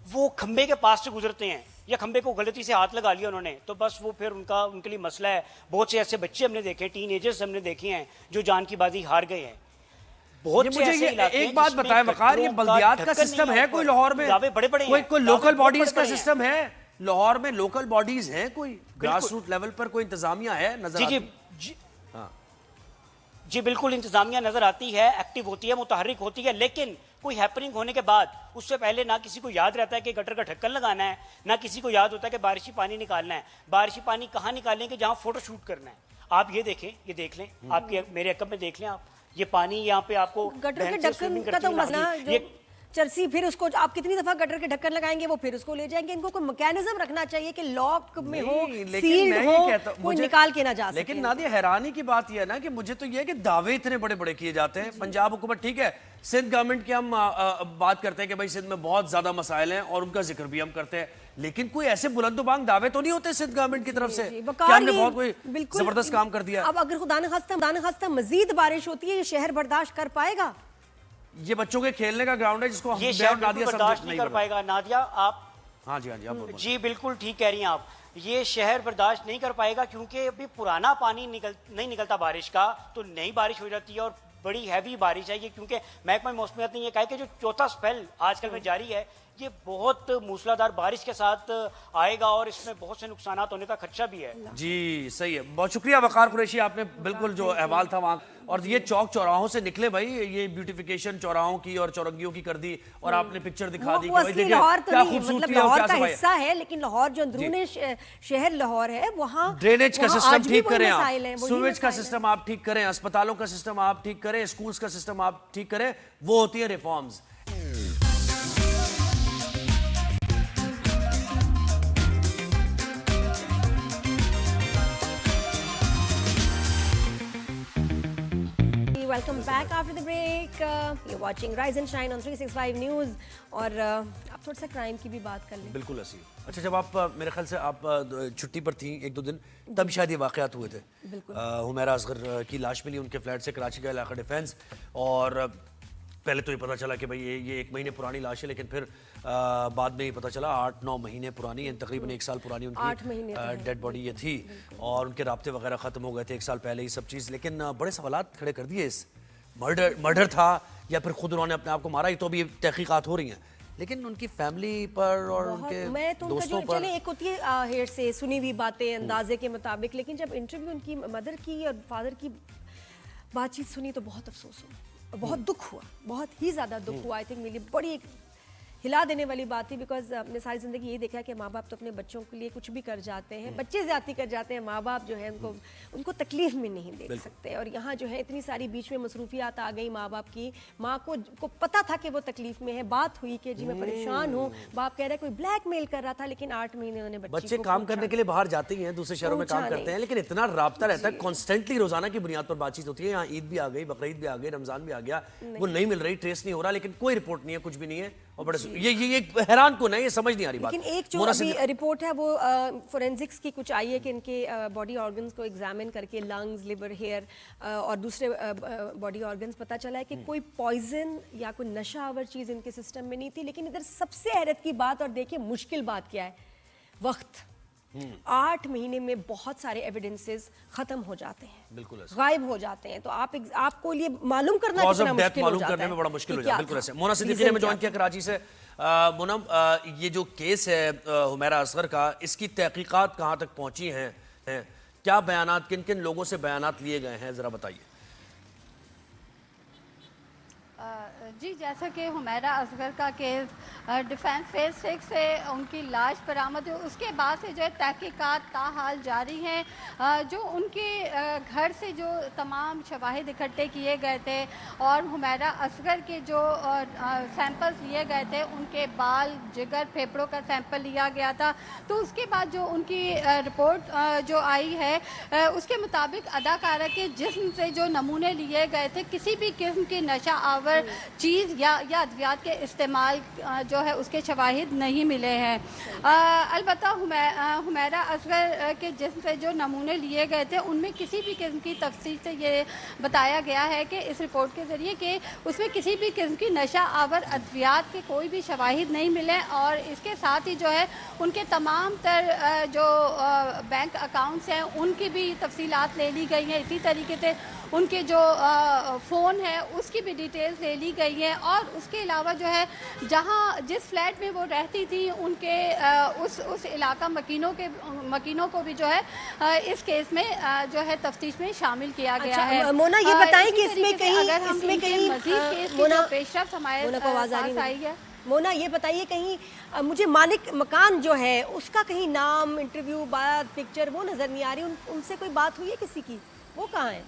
वो खंबे के पास से गुजरते हैं या खंबे को गलती से हाथ लगा लिया उन्होंने, तो बस वो फिर उनके लिए मसला है। बहुत से ऐसे बच्चे हमने देखे, टीनेजर्स हमने देखे हैं जो जान की बाजी हार गए हैं। बहुत मुझे ये एक बात बताएं वकार, ये बल्दियात का सिस्टम है कोई लाहौर में? बड़े कोई लोकल बॉडीज का सिस्टम है लाहौर में? लोकल बॉडीज हैं कोई ग्रास रूट लेवल पर? कोई इंतजामिया है नजर? जी बिल्कुल इंतजामिया नजर आती है, एक्टिव होती है, मुतहर्रिक होती है, लेकिन कोई हैपनिंग होने के बाद उससे पहले ना किसी को याद रहता है कि गटर का ढक्कन लगाना है, ना किसी को याद होता है कि बारिशी पानी निकालना है। बारिशी पानी कहाँ निकालेंगे? जहाँ फोटो शूट करना है। आप ये देखें, ये देख लें, आपके मेरे अकब में देख लें आप, ये पानी यहाँ पे आपको गटर के ढक्कन का तो मसला जो चरसी, फिर उसको आप कितनी दफा गटर के ढक्कन लगाएंगे, वो फिर उसको ले जाएंगे। इनको कोई मैकेनिज्म रखना चाहिए कि लॉक में हो, सील्ड हो, कोई निकाल के ना जा सके। लेकिन नादिया हैरानी की बात यह है ना कि मुझे तो यह है कि दावे इतने बड़े बड़े किए जाते हैं। पंजाब हुकूमत ठीक है, सिंध गवर्नमेंट की हम बात करते हैं कि भाई सिंध में बहुत ज्यादा मसाइल हैं और उनका जिक्र भी हम करते हैं, लेकिन कोई ऐसे बुलंदबांग दावे तो नहीं होते सिंध गवर्नमेंट की तरफ से कि हमने बहुत कोई जबरदस्त काम कर दिया। अब अगर खुदा न खास्ता मजीद बारिश होती है, ये शहर बर्दाश्त कर पाएगा? ये बच्चों के खेलने का ग्राउंड है जिसको ये शहर बर्दाश्त नहीं कर पाएगा। नादिया आप हाँ जी आप जी बिल्कुल ठीक कह रही हैं आप, ये शहर बर्दाश्त नहीं कर पाएगा क्योंकि अभी पुराना पानी नहीं निकलता बारिश का, तो नई बारिश हो जाती है और बड़ी हैवी बारिश है ये, क्योंकि महकमा मौसमियात ने ये कहा कि जो चौथा स्पेल आजकल में जारी है ये बहुत मूसलाधार बारिश के साथ आएगा और इसमें बहुत से नुकसान होने का खदशा भी है। जी सही है, बहुत शुक्रिया वकार कुरैशी, आपने बिल्कुल जो अहवाल था वहाँ, और ये चौक चौराहों से निकले भाई, ये ब्यूटिफिकेशन चौराहों की और चौरंगियों की कर दी और आपने पिक्चर दिखा दी कि भाई देखिए क्या खूबसूरती है, लाहौर का हिस्सा है, लेकिन लाहौर जो अंदरूनी शहर लाहौर है वहाँ ड्रेनेज का सिस्टम ठीक करें आप, सीवेज का सिस्टम आप ठीक करें, अस्पतालों का सिस्टम आप ठीक करें, स्कूल्स का सिस्टम आप ठीक करें, वो होती है reforms. Welcome back after the break. You're watching Rise and Shine on 365 News. और आप थोड़ा सा क्राइम की भी बात कर लें। बिल्कुल ऐसी। अच्छा, जब आप मेरे ख्याल से आप छुट्टी पर थी 1-2 दिन, तब शायद ये वाक़यात हुए थे। हुमैरा असगर की लाश मिली उनके फ्लैट से, कराची का इलाका डिफेंस, और पहले तो ये पता चला कि भाई ये 1 महीने पुरानी लाश है, लेकिन फिर बाद में ये पता चला 8-9 महीने पुरानी, तकरीबन 1 साल पुरानी उनकी डेड बॉडी ये थी, और उनके राब्ते वगैरह ख़त्म हो गए थे 1 साल पहले ही सब चीज़। लेकिन बड़े सवालात खड़े कर दिए, इस मर्डर था या फिर खुद उन्होंने अपने आप को मारा, ये तो अभी तहकीकात हो रही हैं, लेकिन उनकी फैमिली पर और उनके तो दोस्तों पर चले एक होती है हेड से सुनी हुई बातें अंदाजे के मुताबिक, लेकिन जब इंटरव्यू उनकी मदर की और फादर की बातचीत सुनी तो बहुत अफसोस हुआ, बहुत दुख हुआ, बहुत ही ज़्यादा दुख हुआ। आई थिंक मेरी बड़ी हिला देने वाली बात थी, बिकॉज अपने सारी ज़िंदगी ये देखा कि माँ बाप तो अपने बच्चों के लिए कुछ भी कर जाते हैं, बच्चे ज़्यादती कर जाते हैं, माँ बाप जो है उनको तकलीफ में नहीं देख सकते। और यहाँ जो है इतनी सारी बीच में मसरूफियात आ गई माँ बाप की, माँ को पता था कि वो तकलीफ में है, बात हुई कि जी मैं परेशान हूँ, बाप कह रहा है कोई ब्लैकमेल कर रहा था, लेकिन 8 महीने उन्होंने बच्चे काम करने के लिए बाहर जाते हैं, दूसरे शहरों में काम करते हैं, लेकिन इतना राब्ता रहता है, कॉन्स्टेंटली रोजाना की बुनियाद पर बातचीत होती है। यहाँ ईद भी आ गई, बकरीद भी आ गई, रमजान भी आ गया, वो नहीं मिल रही, ट्रेस नहीं हो रहा, लेकिन कोई रिपोर्ट नहीं है, कुछ भी नहीं है, और बड़े ये हैरान कौन है, ये समझ नहीं आ रही बात। लेकिन एक जो अभी रिपोर्ट है वो फोरेंसिक्स की कुछ आई है कि इनके बॉडी ऑर्गन्स को एग्जामिन करके लंग्स, लिवर, हेयर और दूसरे बॉडी ऑर्गन्स पता चला है कि कोई पॉइजन या कोई नशा आवर चीज़ इनके सिस्टम में नहीं थी। लेकिन इधर सबसे हैरत की बात, और देखिए मुश्किल बात क्या है, वक्त 8 महीने में बहुत सारे एविडेंसेस खत्म हो जाते हैं, बिल्कुल गायब हो जाते हैं, तो आपको लिए मालूम करना कितना मुश्किल हो जाता है, में बड़ा मुश्किल हो जाता है। बिल्कुल ऐसे। मोना सिद्दीकी ने हमें ज्वाइन किया कराची से। मोना, ये जो केस है हुमैरा असगर का, इसकी तहकीकात कहाँ तक पहुंची हैं, क्या बयानात, किन किन लोगों से बयानात लिए गए हैं, जरा बताइए। जी, जैसा कि हुमैरा असगर का केस डिफेंस फेज 6 से उनकी लाश बरामद हुई, उसके बाद से जो है तहकीकात ताहाल जारी हैं। जो उनके घर से जो तमाम शवाहिद इकट्ठे किए गए थे और हुमैरा असगर के जो सैंपल्स लिए गए थे, उनके बाल, जिगर, फेफड़ों का सैंपल लिया गया था। तो उसके बाद जो उनकी रिपोर्ट जो आई है, उसके मुताबिक अदाकारा के जिस्म से जो नमूने लिए गए थे, किसी भी किस्म की नशा आवर चीज़ या अद्वियात के इस्तेमाल जो है उसके शवाहिद नहीं मिले हैं। अलबत्ता हुमैरा असगर के जिस्म से जो नमूने लिए गए थे, उनमें किसी भी किस्म की तफसील से ये बताया गया है कि इस रिपोर्ट के ज़रिए कि उसमें किसी भी किस्म की नशा आवर अद्वियात के कोई भी शवाहिद नहीं मिले। और इसके साथ ही जो है उनके तमाम तर जो बैंक अकाउंट्स हैं उनकी भी तफसीलात ले ली गई हैं। इसी तरीके से उनके जो फ़ोन है उसकी भी डिटेल्स ले ली गई हैं। और उसके अलावा जो है जहाँ जिस फ्लैट में वो रहती थी, उनके उस इलाका मकीनों को भी जो है इस केस में जो है तफ्तीश में शामिल किया गया है। मोना ये बताएं कि इसमें कहीं मजीद केस की जो पेशरफ्त हमारे पास आई है। मोना ये बताइए कहीं मुझे मालिक मकान जो है उसका कहीं नाम, इंटरव्यू, बात, पिक्चर वो नज़र नहीं आ रही। उनसे कोई बात हुई है किसी की? वो कहाँ है?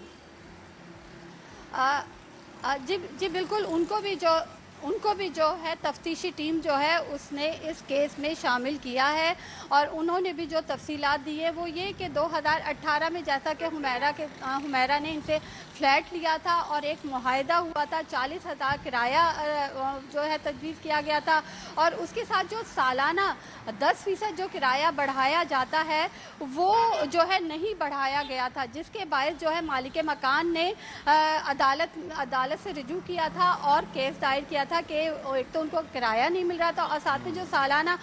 जी बिल्कुल, उनको भी जो है तफ्तीशी टीम जो है उसने इस केस में शामिल किया है। और उन्होंने भी जो तफसीलात दी है वो ये कि 2018 में जैसा कि हुमैरा ने इनसे फ्लैट लिया था और एक मुआहदा हुआ था, 40,000 किराया जो है तजवीज़ किया गया था। और उसके साथ जो सालाना 10% जो किराया बढ़ाया जाता है वो जो है नहीं बढ़ाया गया था, जिसके बायस जो है मालिक मकान ने अदालत से रिजू किया था और केस दायर किया था कि एक तो उनको किराया नहीं मिल रहा था और साथ में जो सालाना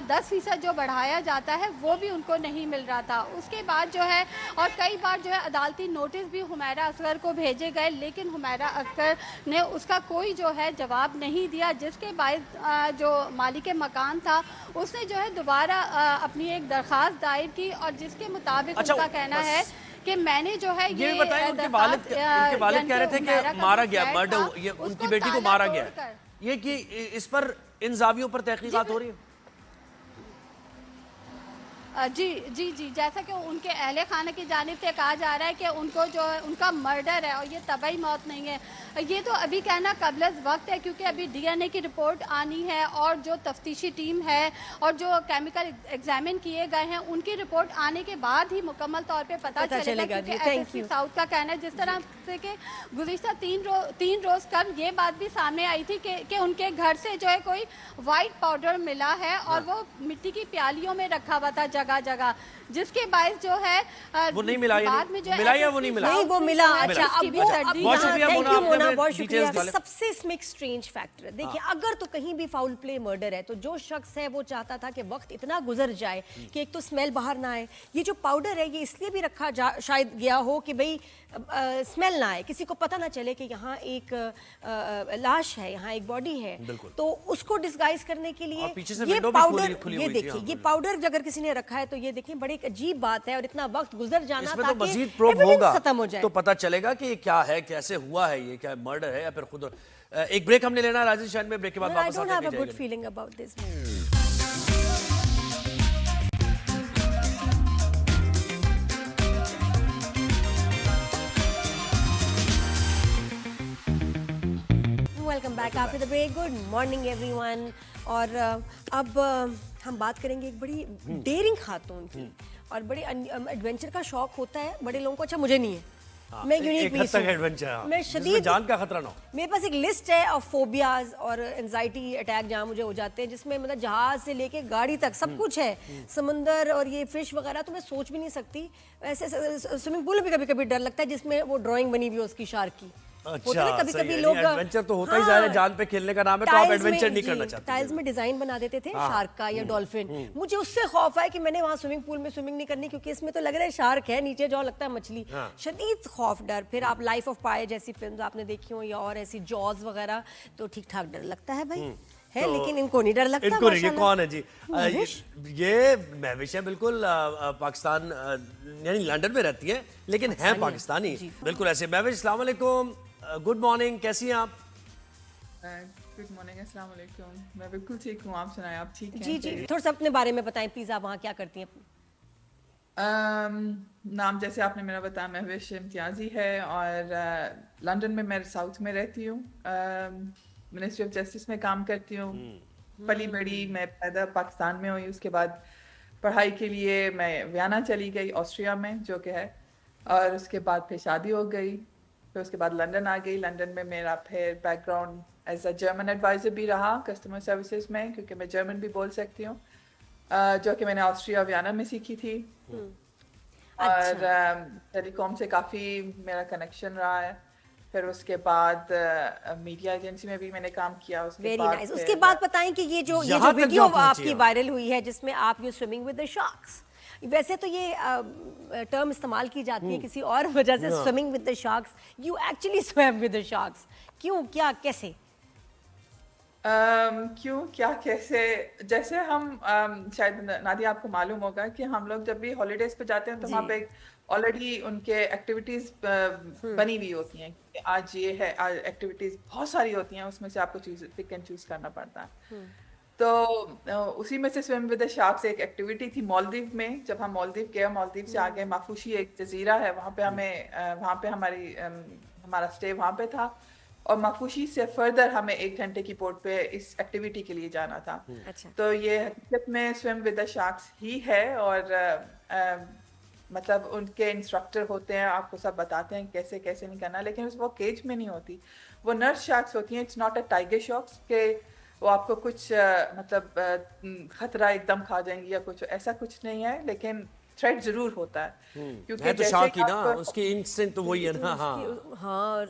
10% जो बढ़ाया जाता है वो भी उनको नहीं मिल रहा था। उसके बाद जो है और कई बार जो है अदालती नोटिस भी हुमैरा असगर को भेजे गए, लेकिन हुमैरा असगर ने उसका कोई जो है जवाब नहीं दिया, जिसके बायस जो मालिक मकान था उसने जो है दोबारा अपनी एक दरख्वास्त दायर की और जिसके मुताबिक उनका कहना है कि मैंने जो है ये बताएं उनके वालिद कह रहे थे कि मारा गया, मर्डर, ये उनकी बेटी को मारा गया, ये कि इस पर इन जावियों पर तहकीकात हो रही है? जी, जैसा कि उनके अहले खाना की जानिब से कहा जा रहा है कि उनको जो है उनका मर्डर है और ये तबाही मौत नहीं है। ये तो अभी कहना कबल वक्त है, क्योंकि अभी DNA की रिपोर्ट आनी है और जो तफ्तीशी टीम है और जो केमिकल एग्जामिन किए गए हैं उनकी रिपोर्ट आने के बाद ही मुकम्मल तौर पे पता चलेगा। क्योंकि साउथ का कहना है जिस तरह से कि गुज़िश्ता 3 रोज़ कब ये बात भी सामने आई थी कि उनके घर से जो है कोई वाइट पाउडर मिला है और वो मिट्टी की प्यालियों में रखा हुआ था जगह, जिसके बायस जो है वो नहीं मिला, बाद में जो मिला या वो नहीं मिला? नहीं, वो मिला। अच्छा, अब बहुत शुक्रिया, बहुत शुक्रिया। सबसे इसमें एक स्ट्रेंज फैक्टर है, देखिए अगर तो कहीं भी फाउल प्ले मर्डर है तो जो शख्स है वो चाहता था कि वक्त इतना गुजर जाए कि एक तो स्मेल बाहर ना आए। ये जो पाउडर है ये इसलिए भी रखा शायद गया हो कि भाई स्मेल ना आए, किसी को पता ना चले कि यहाँ एक लाश है, यहाँ एक बॉडी है, तो उसको डिस्गाइज करने के लिए ये पाउडर, ये देखिए ये पाउडर अगर किसी ने रखा है तो ये देखिए बड़ी अजीब बात है। और इतना वक्त गुजर जाना ताकि तो मजीद प्रूफ होगा खत्म हो जाए तो पता चलेगा कि ये क्या है, कैसे हुआ है, ये क्या मर्डर है या फिर खुद। एक ब्रेक हमने लेना है राजस्थान में, ब्रेक के बाद वापस आते हैं। I don't have a good feeling about this. Welcome back after the break. Good morning everyone. और अब हम बात करेंगे एक बड़ी डेयरिंग खातून की, और बड़े एडवेंचर का शौक होता है बड़े लोगों को। अच्छा मुझे नहीं है, मैं यूनिक पीस हूं, मैं शदीद जान का खतरा ना हो। मेरे पास एक लिस्ट है ऑफ फोबियाज और एंजाइटी अटैक जहाँ मुझे हो जाते हैं, जिसमें मतलब जहाज से लेके गाड़ी तक सब कुछ है, समंदर और ये फिश वगैरह तो मैं सोच भी नहीं सकती। ऐसे स्विमिंग पूल में भी कभी कभी डर लगता है जिसमें वो ड्राइंग बनी हुई है उसकी शार्क की। अच्छा, कभी लोग एडवेंचर तो होता ही जा रहा है, जान पे खेलने का नाम है तो आप एडवेंचर नहीं करना चाहते। टाइल्स में डिजाइन बना देते थे शार्क का या डॉल्फिन। मुझे उससे खौफ है कि मैंने वहां स्विमिंग पूल में स्विमिंग नहीं करनी, क्योंकि इसमें तो लग रहा है शार्क है, नीचे जो लगता है मछली। शदीद खौफ, डर। फिर आप लाइफ ऑफ पाई जैसी फिल्म आपने देखी हो या और ऐसी जॉज वगैरह, तो ठीक ठाक डर लगता है भाई है, तो लेकिन इनको नहीं डर लगता। इनको नहीं, ये कौन है जी? ये महविश है बिल्कुल, पाकिस्तान यानी लंदन में रहती है लेकिन है पाकिस्तानी बिल्कुल ऐसे। महविश अस्सलाम वालेकुम, गुड मॉर्निंग, कैसी हैं आप? गुड मॉर्निंग, अस्सलाम वालेकुम। मैं बिल्कुल ठीक हूँ, आप सुनाएं, आप ठीक हैं? जी, थोड़ा सा अपने बारे में बताएं प्लीज, आप वहाँ क्या करती हैं? नाम जैसे आपने मेरा बताया, महविश इम्तियाजी है और लंदन में मैं साउथ में रहती हूँ। मिनिस्ट्री ऑफ जस्टिस में काम करती हूँ। पली बड़ी मैं पैदा पाकिस्तान में हुई, उसके बाद पढ़ाई के लिए मैं वियना चली गई ऑस्ट्रिया में जो कि है, और उसके बाद फिर शादी हो गई। फिर उसके बाद लंदन आ गई। लंदन में मेरा फिर background as a German adviser भी रहा कस्टमर सर्विसेज में, क्योंकि मैं जर्मन भी बोल सकती हूँ, जो कि मैंने ऑस्ट्रिया वियना में सीखी थी। और टेलीकॉम से काफ़ी मेरा कनेक्शन रहा है। फिर उसके बाद मीडिया एजेंसी में भी मैंने काम किया। उसके वेरी बाद नाइस। उसके बाद बताएं कि ये जो यहाँ तक वीडियो जो पहुंची आपकी आप। वायरल हुई है जिसमें आप you swimming with the sharks, वैसे तो ये टर्म इस्तेमाल की जाती है किसी और वजह से, swimming with the sharks, you actually swim with the sharks, क्यों, क्या, कैसे? क्यों, क्या, कैसे? जैसे हम शायद नादिया आपको मालूम होगा कि हम लोग जब भी हॉलीडेज पे जाते हैं तो वहाँ पे ऑलरेडी उनके एक्टिविटीज बनी हुई होती हैं कि आज ये है, आज एक्टिविटीज बहुत सारी होती हैं, उसमें से आपको चूज पिक एंड चूज करना पड़ता है। तो उसी में से स्विम विद द शार्क्स एक एक्टिविटी थी मालदीव में। जब हम मालदीव गए, मालदीव से आगे माफूशी एक जजीरा है, वहाँ पे वहाँ पे हमारा स्टे वहाँ पे था, और माफूशी से फर्दर हमें 1 घंटे की बोट पे इस एक्टिविटी के लिए जाना था। अच्छा। तो ये हकीकत में स्विम विद द शार्क्स ही है, और मतलब उनके इंस्ट्रक्टर होते हैं, आपको सब बताते हैं कैसे कैसे नहीं करना, लेकिन वो केज में नहीं होती, वो नर्स शार्क्स होती हैं। It's not a tiger sharks के वो आपको कुछ खतरा एकदम खा जाएंगी या कुछ ऐसा कुछ नहीं है, लेकिन थ्रेट जरूर होता है, क्योंकि है तो जैसे शार्क ही ना, आप उसकी इंस्टिंक्ट तो वही है ना। हाँ हाँ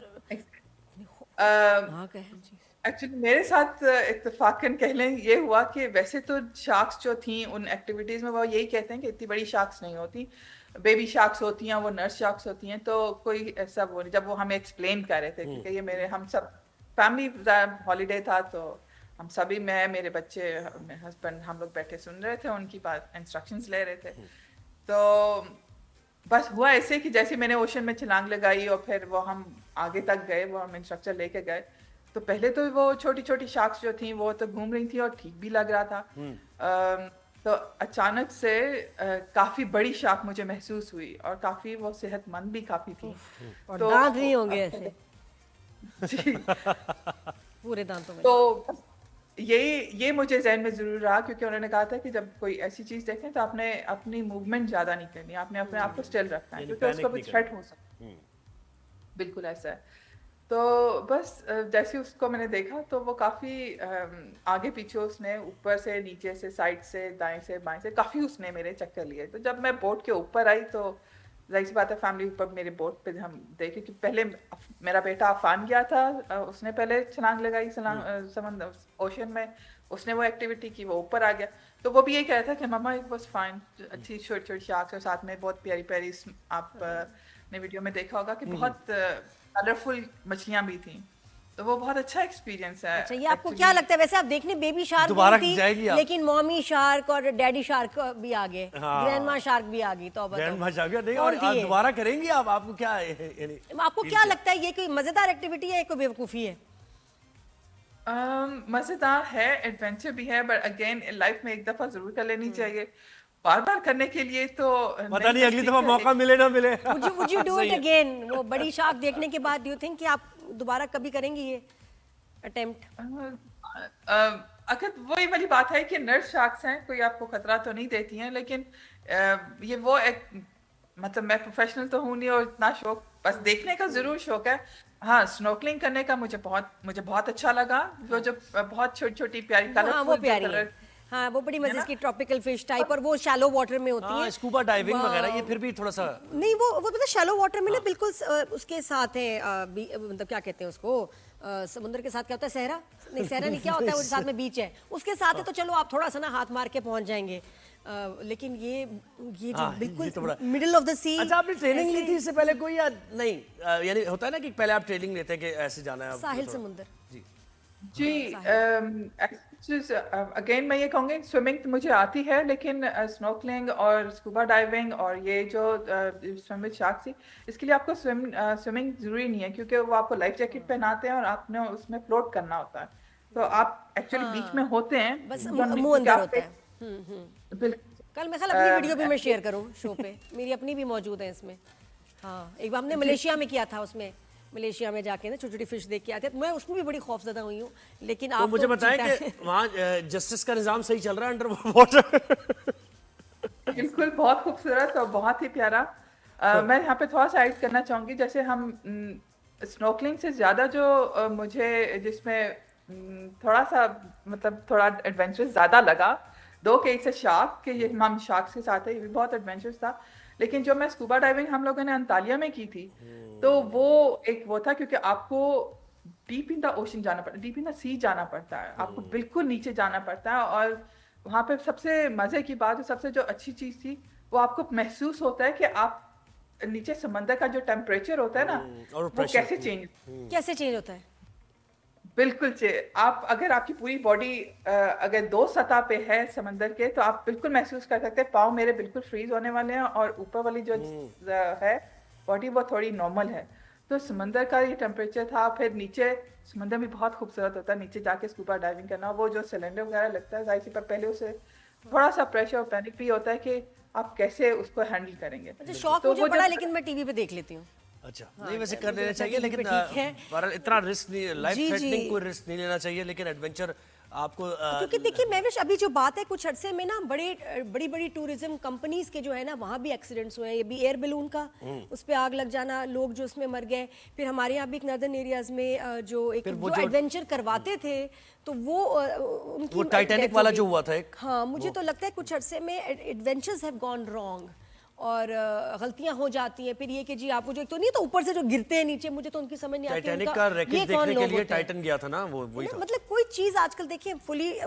अ, हाँ कहें जी। एक्चुअली मेरे साथ इत्तेफाकन कह लें ये हुआ कि वैसे तो शार्क्स जो थी उन एक्टिविटीज में वो यही कहते हैं कि इतनी बड़ी शार्क्स नहीं होती, बेबी शार्क्स होती हैं, वो नर्स शार्क्स होती हैं। तो कोई ऐसा वो नहीं, जब वो हमें एक्सप्लेन कर रहे थे, क्योंकि ये मेरे हम सब फैमिली हॉलीडे था, तो हम सभी, मैं, मेरे बच्चे, मेरे हस्बैंड, हम लोग बैठे सुन रहे थे, उनकी बात इंस्ट्रक्शंस ले रहे थे। तो बस हुआ ऐसे कि जैसे मैंने ओशन में छलांग लगाई और फिर वो हम आगे तक गए, वो हम इंस्ट्रक्टर लेके गए, तो पहले तो वो छोटी छोटी शार्क्स जो थी वो तो घूम रही थी और ठीक भी लग रहा था। तो अचानक से काफी बड़ी शार्क मुझे महसूस हुई, और काफी वो सेहतमंद भी काफी थी। और तो दांत भी होंगे ऐसे जी। पूरे दांतों में। तो ये मुझे जहन में जरूर रहा, क्योंकि उन्होंने कहा था कि जब कोई ऐसी चीज देखें तो आपने अपनी मूवमेंट ज्यादा नहीं करनी, आपने अपने आप को स्टिल रखना है, यानी क्योंकि उसको panic भी नहीं थ्रेट हो सकता है। बिल्कुल ऐसा है। तो बस जैसे उसको मैंने देखा तो वो काफी आगे पीछे, उसने ऊपर से, नीचे से, साइड से, दाएं से, बाएं से काफी उसने मेरे चक्कर लिए। तो जब मैं बोट के ऊपर आई तो जाहिर सी बात है फैमिली ऊपर मेरे बोट पे हम देखे कि पहले मेरा बेटा अफान गया था, उसने पहले छलांग लगाई समंदर ओशन में, उसने वो एक्टिविटी की, वो ऊपर आ गया। तो वो भी यही कह रहा था कि मम्मा इट वाज फाइन, अच्छी छोटी छोटी शार्क्स, और साथ में बहुत प्यारी प्यारी, आप ने वीडियो में देखा होगा कि बहुत कलरफुल मछलियां भी थी। तो वो बहुत अच्छा एक्सपीरियंस है। अच्छा, ये आपको क्या लगता है, वैसे आप देखने बेबी शार्क दोबारा थी, जाएगी आप? लेकिन मॉमी शार्क और डैडी शार्क भी आ गए, हाँ। ग्रैंडमा शार्क भी आ गई, तो ग्रैंड मां शार्क नहीं, और कौन थी ये? दोबारा करेंगी आप? आपको क्या यानी आपको क्या लगता है, ये कोई मजेदार एक्टिविटी है, कोई बेवकूफी है? मजेदार है, एडवेंचर भी है, बट अगेन लाइफ में एक दफा जरूर कर लेनी चाहिए। बार बार करने के लिए तो पता नहीं अगली बचती दफा है, मौका मिले ना मिले। Would you do सही it है। again? वो बड़ी शार्क देखने के बाद do you think कि आप दोबारा कभी करेंगी ये अटेम्प्ट? अगर वही वाली बात है कि नर्स शार्क्स हैं, कोई आपको खतरा तो नहीं देती हैं, लेकिन ये वो एक, मतलब मैं प्रोफेशनल तो हूँ नहीं, और इतना शौक बस देखने का जरूर शौक है। हाँ, स्नॉर्कलिंग करने का मुझे बहुत अच्छा लगा। वो जो बहुत छोटी छोटी प्यारी हाँ वो कलरफुल प्यारी है, हाँ वो बड़ी मजे की ट्रॉपिकल फिश टाइप, और वो शैलो वाटर में होती हाँ, है, स्कूबा डाइविंग वगैरह, ये फिर भी थोड़ा सा नहीं वो पता शैलो वाटर में ना बिल्कुल उसके साथ है, मतलब क्या कहते हैं उसको, समुद्र के साथ क्या होता है, सहरा नहीं, सहरा नहीं, क्या होता है वो साथ में बीच है, उसके साथ है, तो चलो आप थोड़ा सा ना हाथ मार के पहुंच जाएंगे, लेकिन ये जो हाँ, ये बिल्कुल तो बड़ा- मिडिल ऑफ द सी। अच्छा, आपने ट्रेनिंग ली थी इससे पहले कोई या नहीं? यानी होता है ना कि पहले आप ट्रेनिंग लेते हैं कि ऐसे जाना है, साहिल समुद्र जी जी। अगेन मैं ये कहूँगी, स्विमिंग तो मुझे आती है, लेकिन स्नॉर्कलिंग और स्कूबा डाइविंग और ये जो स्विम विद शार्क्स थी, इसके लिए आपको स्विमिंग जरूरी नहीं है, क्योंकि वो आपको लाइफ जैकेट पहनाते हैं और आपने उसमें फ्लोट करना होता है। तो आप एक्चुअली बीच में होते हैं, बस don't mean मुंह कि अंदर आप होता है। बिल्कुल कल मैं ख्याल अपनी वीडियो भी मैं शेयर करूं शो पे, मेरी अपनी भी मौजूद है इसमें। हाँ, एक बार हमने मलेशिया में किया था, उसमें मलेशिया में जाके ना छोटी छोटी फिश देख के आते, तो मैं उसमें भी बड़ी खौफजदा हुई हूँ। लेकिन आप तो मुझे बताएं कि वहाँ जस्टिस का निजाम सही चल रहा है अंडर वाटर? बिल्कुल, बहुत खूबसूरत और बहुत ही प्यारा। मैं यहाँ पे थोड़ा सा ऐड करना चाहूँगी, जैसे हम स्नॉर्कलिंग से ज़्यादा जो मुझे जिसमें थोड़ा सा मतलब थोड़ा एडवेंचरस ज़्यादा लगा, 2 केस है शार्क के, ये हम शार्क्स के साथ है, ये भी बहुत एडवेंचरस था। लेकिन जो मैं स्कूबा डाइविंग हम लोगों ने अंतालिया में की थी, तो वो एक वो था क्योंकि आपको डीप इन द ओशन जाना पड़ता है, डीप इन द सी जाना पड़ता है, आपको बिल्कुल नीचे जाना पड़ता है। और वहाँ पे सबसे मज़े की बात, सबसे जो अच्छी चीज़ थी, वो आपको महसूस होता है कि आप नीचे समंदर का जो टेम्परेचर होता है ना, और वो pressure। कैसे चेंज होता है? बिल्कुल आप अगर आपकी पूरी बॉडी अगर 2 सतह पे है समंदर के, तो आप बिल्कुल महसूस कर सकते हैं पाँव मेरे बिल्कुल फ्रीज होने वाले हैं, और ऊपर वाली जो है बॉडी वो थोड़ी नॉर्मल है। तो समंदर का ये टेम्परेचर था। फिर नीचे समंदर भी बहुत खूबसूरत होता है, नीचे जाके स्कूबा डाइविंग करना, वो जो सिलेंडर वगैरह लगता है, जाहिर सी पर पहले उसे थोड़ा सा प्रेशर और पैनिक भी होता है कि आप कैसे उसको हैंडल करेंगे। अच्छा, शौक तो मुझे वो बड़ा, जब- लेकिन मैं टीवी पे देख लेती हूँ। अच्छा, नहीं वैसे कर लेना चाहिए, ठीक लेकिन है। बहरहाल इतना रिस्क नहीं, लाइफ जी, थ्रेटनिंग जी। कोई रिस्क नहीं लेना चाहिए, लेकिन एडवेंचर आपको क्योंकि देखिए महविश, अभी जो बात है कुछ अरसे में ना बड़ी बड़ी टूरिज्म कंपनीज के जो है ना, वहाँ भी एक्सीडेंट्स हुए हैं। ये भी एयर बैलून का, उस पे आग लग जाना, लोग जो उसमें मर गए। फिर हमारे यहाँ भी एक नॉर्दर्न एरियाज में जो एक जो एडवेंचर करवाते थे, तो वो उनकी वो टाइटैनिक death वाला हो जो गई। हुआ था एक, हाँ, मुझे तो लगता है कुछ अरसे में एडवेंचर्स हैव गॉन रॉन्ग, और गलतियां हो जाती हैं। फिर ये कि जी आप वो जो एक तो नहीं, तो ऊपर से जो गिरते हैं नीचे, मुझे तो उनकी समझ नहीं आती टाइटैनिक उनका का ये रैकेट कौन देखने के लोग लिए होते हैं। टाइटन गया था ना, वो वही ना, था। मतलब कोई चीज आजकल देखिए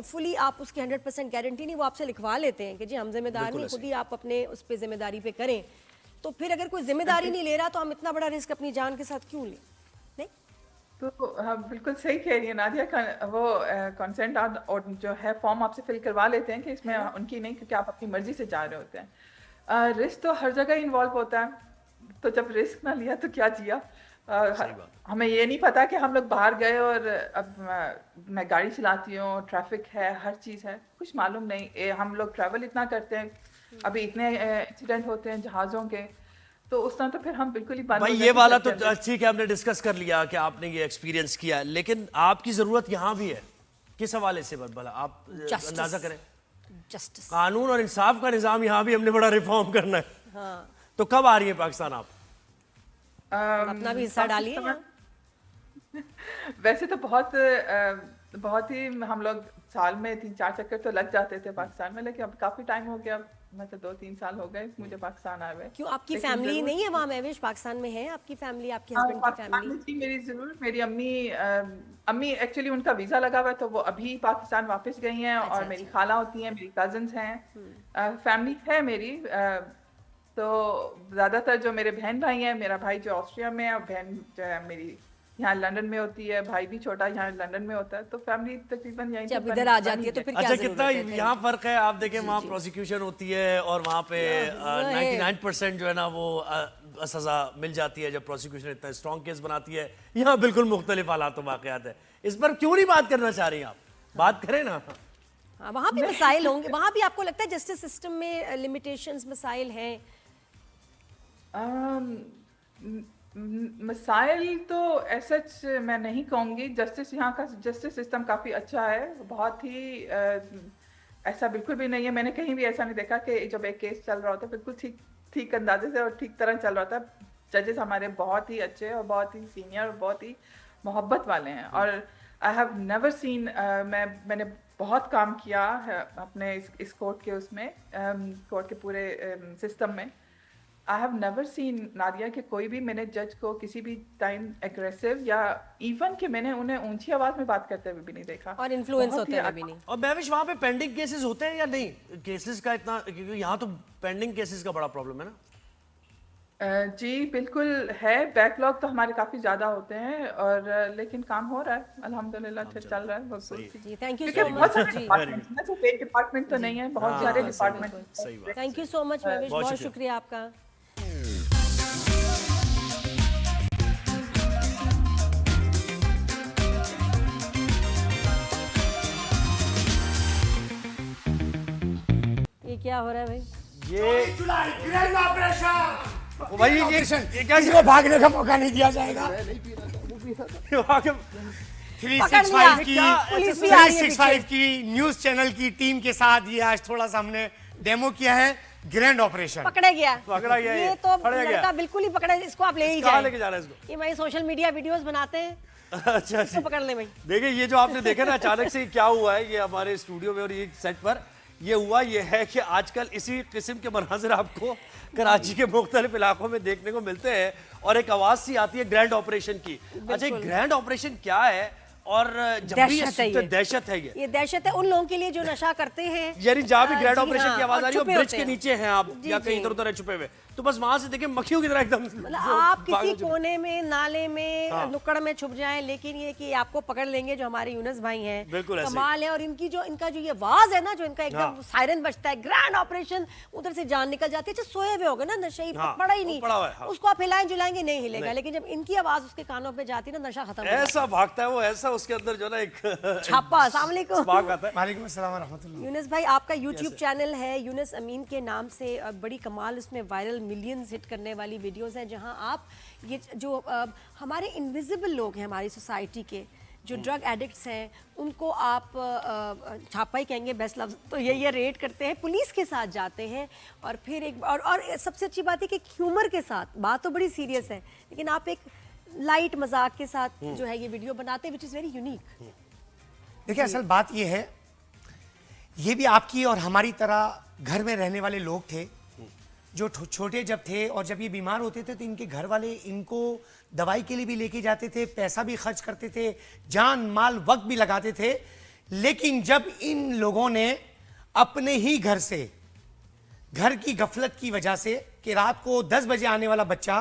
फुली आप उसकी 100% गारंटी नहीं, वो आपसे लिखवा लेते हैं कि जी हम जिम्मेदार नहीं, खुद ही आप अपने उस पे जिम्मेदारी पे करें। तो फिर अगर कोई जिम्मेदारी नहीं ले रहा, तो हम इतना बड़ा रिस्क अपनी जान के साथ क्यों लें? नहीं, तो हाँ, बिल्कुल सही कह रही है नादिया। वो कंसेंट और जो है फॉर्म आपसे फिल करवा लेते हैं कि इसमें उनकी नहीं, क्योंकि आप अपनी मर्जी से जा रहे होते हैं। रिस्क तो हर जगह इन्वॉल्व होता है, तो जब रिस्क ना लिया तो क्या जिया। हमें ये नहीं पता कि हम लोग बाहर गए और अब मैं गाड़ी चलाती हूँ, ट्रैफिक है, हर चीज़ है, कुछ मालूम नहीं। हम लोग ट्रैवल इतना करते हैं, अभी इतने एक्सीडेंट होते हैं जहाज़ों के, तो उस तरह तो फिर हम बिल्कुल ही बंद भाई हो ये जाते वाला हैं तो जनरल। ठीक है, हमने डिस्कस कर लिया कि आपने ये एक्सपीरियंस किया है, लेकिन आपकी जरूरत यहाँ भी है। किस हवाले से भला आप अंदाजा करें? जस्टिस। कानून और इंसाफ का निजाम यहाँ भी हमने बड़ा रिफॉर्म करना है। हाँ, तो कब आ रही है पाकिस्तान आप? अपना भी हिस्सा डालिए यहाँ। वैसे तो बहुत ही हम लोग साल में 3-4 चक्कर तो लग जाते थे पाकिस्तान में, लेकिन अब काफी टाइम हो गया, मतलब 2-3 साल हो गए मुझे पाकिस्तान आए हुए। क्यों, आपकी लेकिन फैमिली जरूर- नहीं है वहाँ महविश? पाकिस्तान में है आपकी फैमिली, आपके हाँ, हस्बैंड की पाकिस्तान फैमिली? में थी मेरी, जरूर। मेरी अम्मी एक्चुअली उनका वीजा लगा हुआ है, तो वो अभी पाकिस्तान वापस गई हैं। और मेरी खाला होती हैं, मेरी कजन्स हैं, फैमिली है मेरी। तो ज्यादातर जो मेरे बहन भाई हैं, मेरा भाई जो ऑस्ट्रिया में है और बहन जो है मेरी यहाँ लंदन में होती है, भाई भी छोटा यहाँ लंदन में होता है, तो फैमिली तकरीबन यहीं जब पे इधर आ जाती है तो फिर क्या अच्छा, जरूरत कितना है? यहाँ फर्क है। आप देखें वहाँ प्रोसिक्यूशन होती है और वहाँ पे 99% जो है ना वो सजा मिल जाती है जब प्रोसिक्यूशन इतना स्ट्रॉन्ग केस बनाती है। यहाँ बिल्कुल मुख्तलिफ हालात वाकयात है। इस पर क्यों नहीं बात करना चाह रही आप? बात करें ना। हाँ, वहाँ भी मसाइल होंगे, वहाँ भी आपको लगता है जस्टिस सिस्टम में लिमिटेशंस, मसाइल हैं? मसाइल तो ऐसा मैं नहीं कहूँगी। जस्टिस यहाँ का जस्टिस सिस्टम काफ़ी अच्छा है, बहुत ही ऐसा बिल्कुल भी नहीं है। मैंने कहीं भी ऐसा नहीं देखा कि जब एक केस चल रहा होता है बिल्कुल ठीक अंदाजे से और ठीक तरह चल रहा होता है। जजेस हमारे बहुत ही अच्छे और बहुत ही सीनियर और बहुत ही मोहब्बत वाले हैं। और आई हैव नेवर सीन, मैंने बहुत काम किया है अपने इस कोर्ट के उसमें, कोर्ट के पूरे सिस्टम में। I have never seen Nadia कि कोई भी मैंने जज को किसी भी टाइम एग्रेसिव या इवन कि मैंने उन्हें ऊंची आवाज में बात करते हुए भी नहीं देखा, और इन्फ्लुएंस बहुत ही होते हुए भी नहीं। और महविश वहाँ पे पेंडिंग केसेस होते हैं या नहीं? केसेस का इतना, क्योंकि यहाँ तो पेंडिंग केसेस का बड़ा प्रॉब्लम है ना। जी बिल्कुल है, बैकलॉग तो हमारे काफी ज्यादा होते हैं, और लेकिन काम हो रहा है अल्हम्दुलिल्लाह, चल रहा है बहुत। जी, थैंक यू क्योंकि सो बहुत मच। सारे जी, डिपार्टमेंट हैं, सिर्फ एक डिपार्टमेंट तो नहीं है, बहुत सारे डिपार्टमेंट। सही बात। Thank you so much Mahvish, बहुत शुक्रिया। शुक्रिया आपका। ये क्या क्या हो रहा है भाई? ये ग्रैंड ऑपरेशन। ओ भाई ये क्या किसी को भागने का मौका नहीं दिया जाएगा। 365 की पुलिस भी आ रही है 365 की न्यूज चैनल की टीम के साथ ये आज थोड़ा सा हमने डेमो किया है ग्रैंड ऑपरेशन। पकड़ा गया ये तो पकड़ा गया। लड़का बिल्कुल ही पकड़ा, इसको आप ले ही कहाँ जाए। लेके जा रहा है इसको? ये भाई सोशल मीडिया वीडियोस बनाते हैं, अच्छा इसको पकड़ ले भाई। देखिए ये जो आपने देखा ना अचानक से क्या हुआ है, ये हमारे स्टूडियो में और ये सेट पर ये हुआ ये है कि आजकल इसी किस्म के मनाजिर आपको कराची के मुख्तलिफ इलाकों में देखने को मिलते हैं और एक आवाज सी आती है ग्रैंड ऑपरेशन की। अच्छा ग्रैंड ऑपरेशन क्या है और जब भी ये दहशत है, ये दहशत है उन लोगों के लिए जो नशा करते हैं, यानी जहाँ भी ग्रैंड ऑपरेशन हाँ, की आवाज आ रही है ब्रिज के नीचे हैं आप या कहीं इधर उधर छुपे हुए, तो बस वहां से देखिए मक्खियों की तरह एकदम मतलब आप किसी कोने में नाले में नुक्कड़ में छुप जाएं, लेकिन ये कि आपको पकड़ लेंगे जो हमारे यूनुस भाई हैं, बिल्कुल ऐसे कमाल है। और इनका जो ये आवाज है ना, जो इनका एकदम सायरन बजता है, ग्रैंड ऑपरेशन, उधर से जान निकल जाती है। अच्छा सोए हुए होगा ना, नशा ही पड़ा ही नहीं, उसको आप हिलाएं जुलाएंगे नहीं हिलेगा, लेकिन जब इनकी आवाज उसके कानों पे जाती है ना, नशा खत्म। ऐसा भागता है वो, ऐसा उसके अंदर जो ना एक छापा। अस्सलाम वालेकुम। वालेकुम अस्सलाम व रहमतुल्लाह। यूनुस भाई आपका यूट्यूब चैनल है यूनुस अमीन के नाम से, बड़ी कमाल उसमें वायरल मिलियंस हिट करने वाली वीडियोस हैं, जहां आप ये जो हमारे इनविजिबल लोग हैं हमारी सोसाइटी के, जो ड्रग एडिक्ट्स हैं, उनको आप छापा ही कहेंगे बेस्ट लफ्ज तो ये रेड करते हैं, पुलिस के साथ जाते हैं और फिर एक और सबसे अच्छी बात है कि ह्यूमर के साथ, बात तो बड़ी सीरियस है लेकिन आप एक लाइट मजाक के साथ जो है ये वीडियो बनाते हैं, विच इज़ वेरी यूनिक। देखिए असल बात ये है, ये भी आपकी और हमारी तरह घर में रहने वाले लोग थे जो छोटे जब थे और जब ये बीमार होते थे तो इनके घर वाले इनको दवाई के लिए भी लेके जाते थे, पैसा भी खर्च करते थे, जान माल वक्त भी लगाते थे। लेकिन जब इन लोगों ने अपने ही घर से, घर की गफलत की वजह से कि रात को 10 बजे आने वाला बच्चा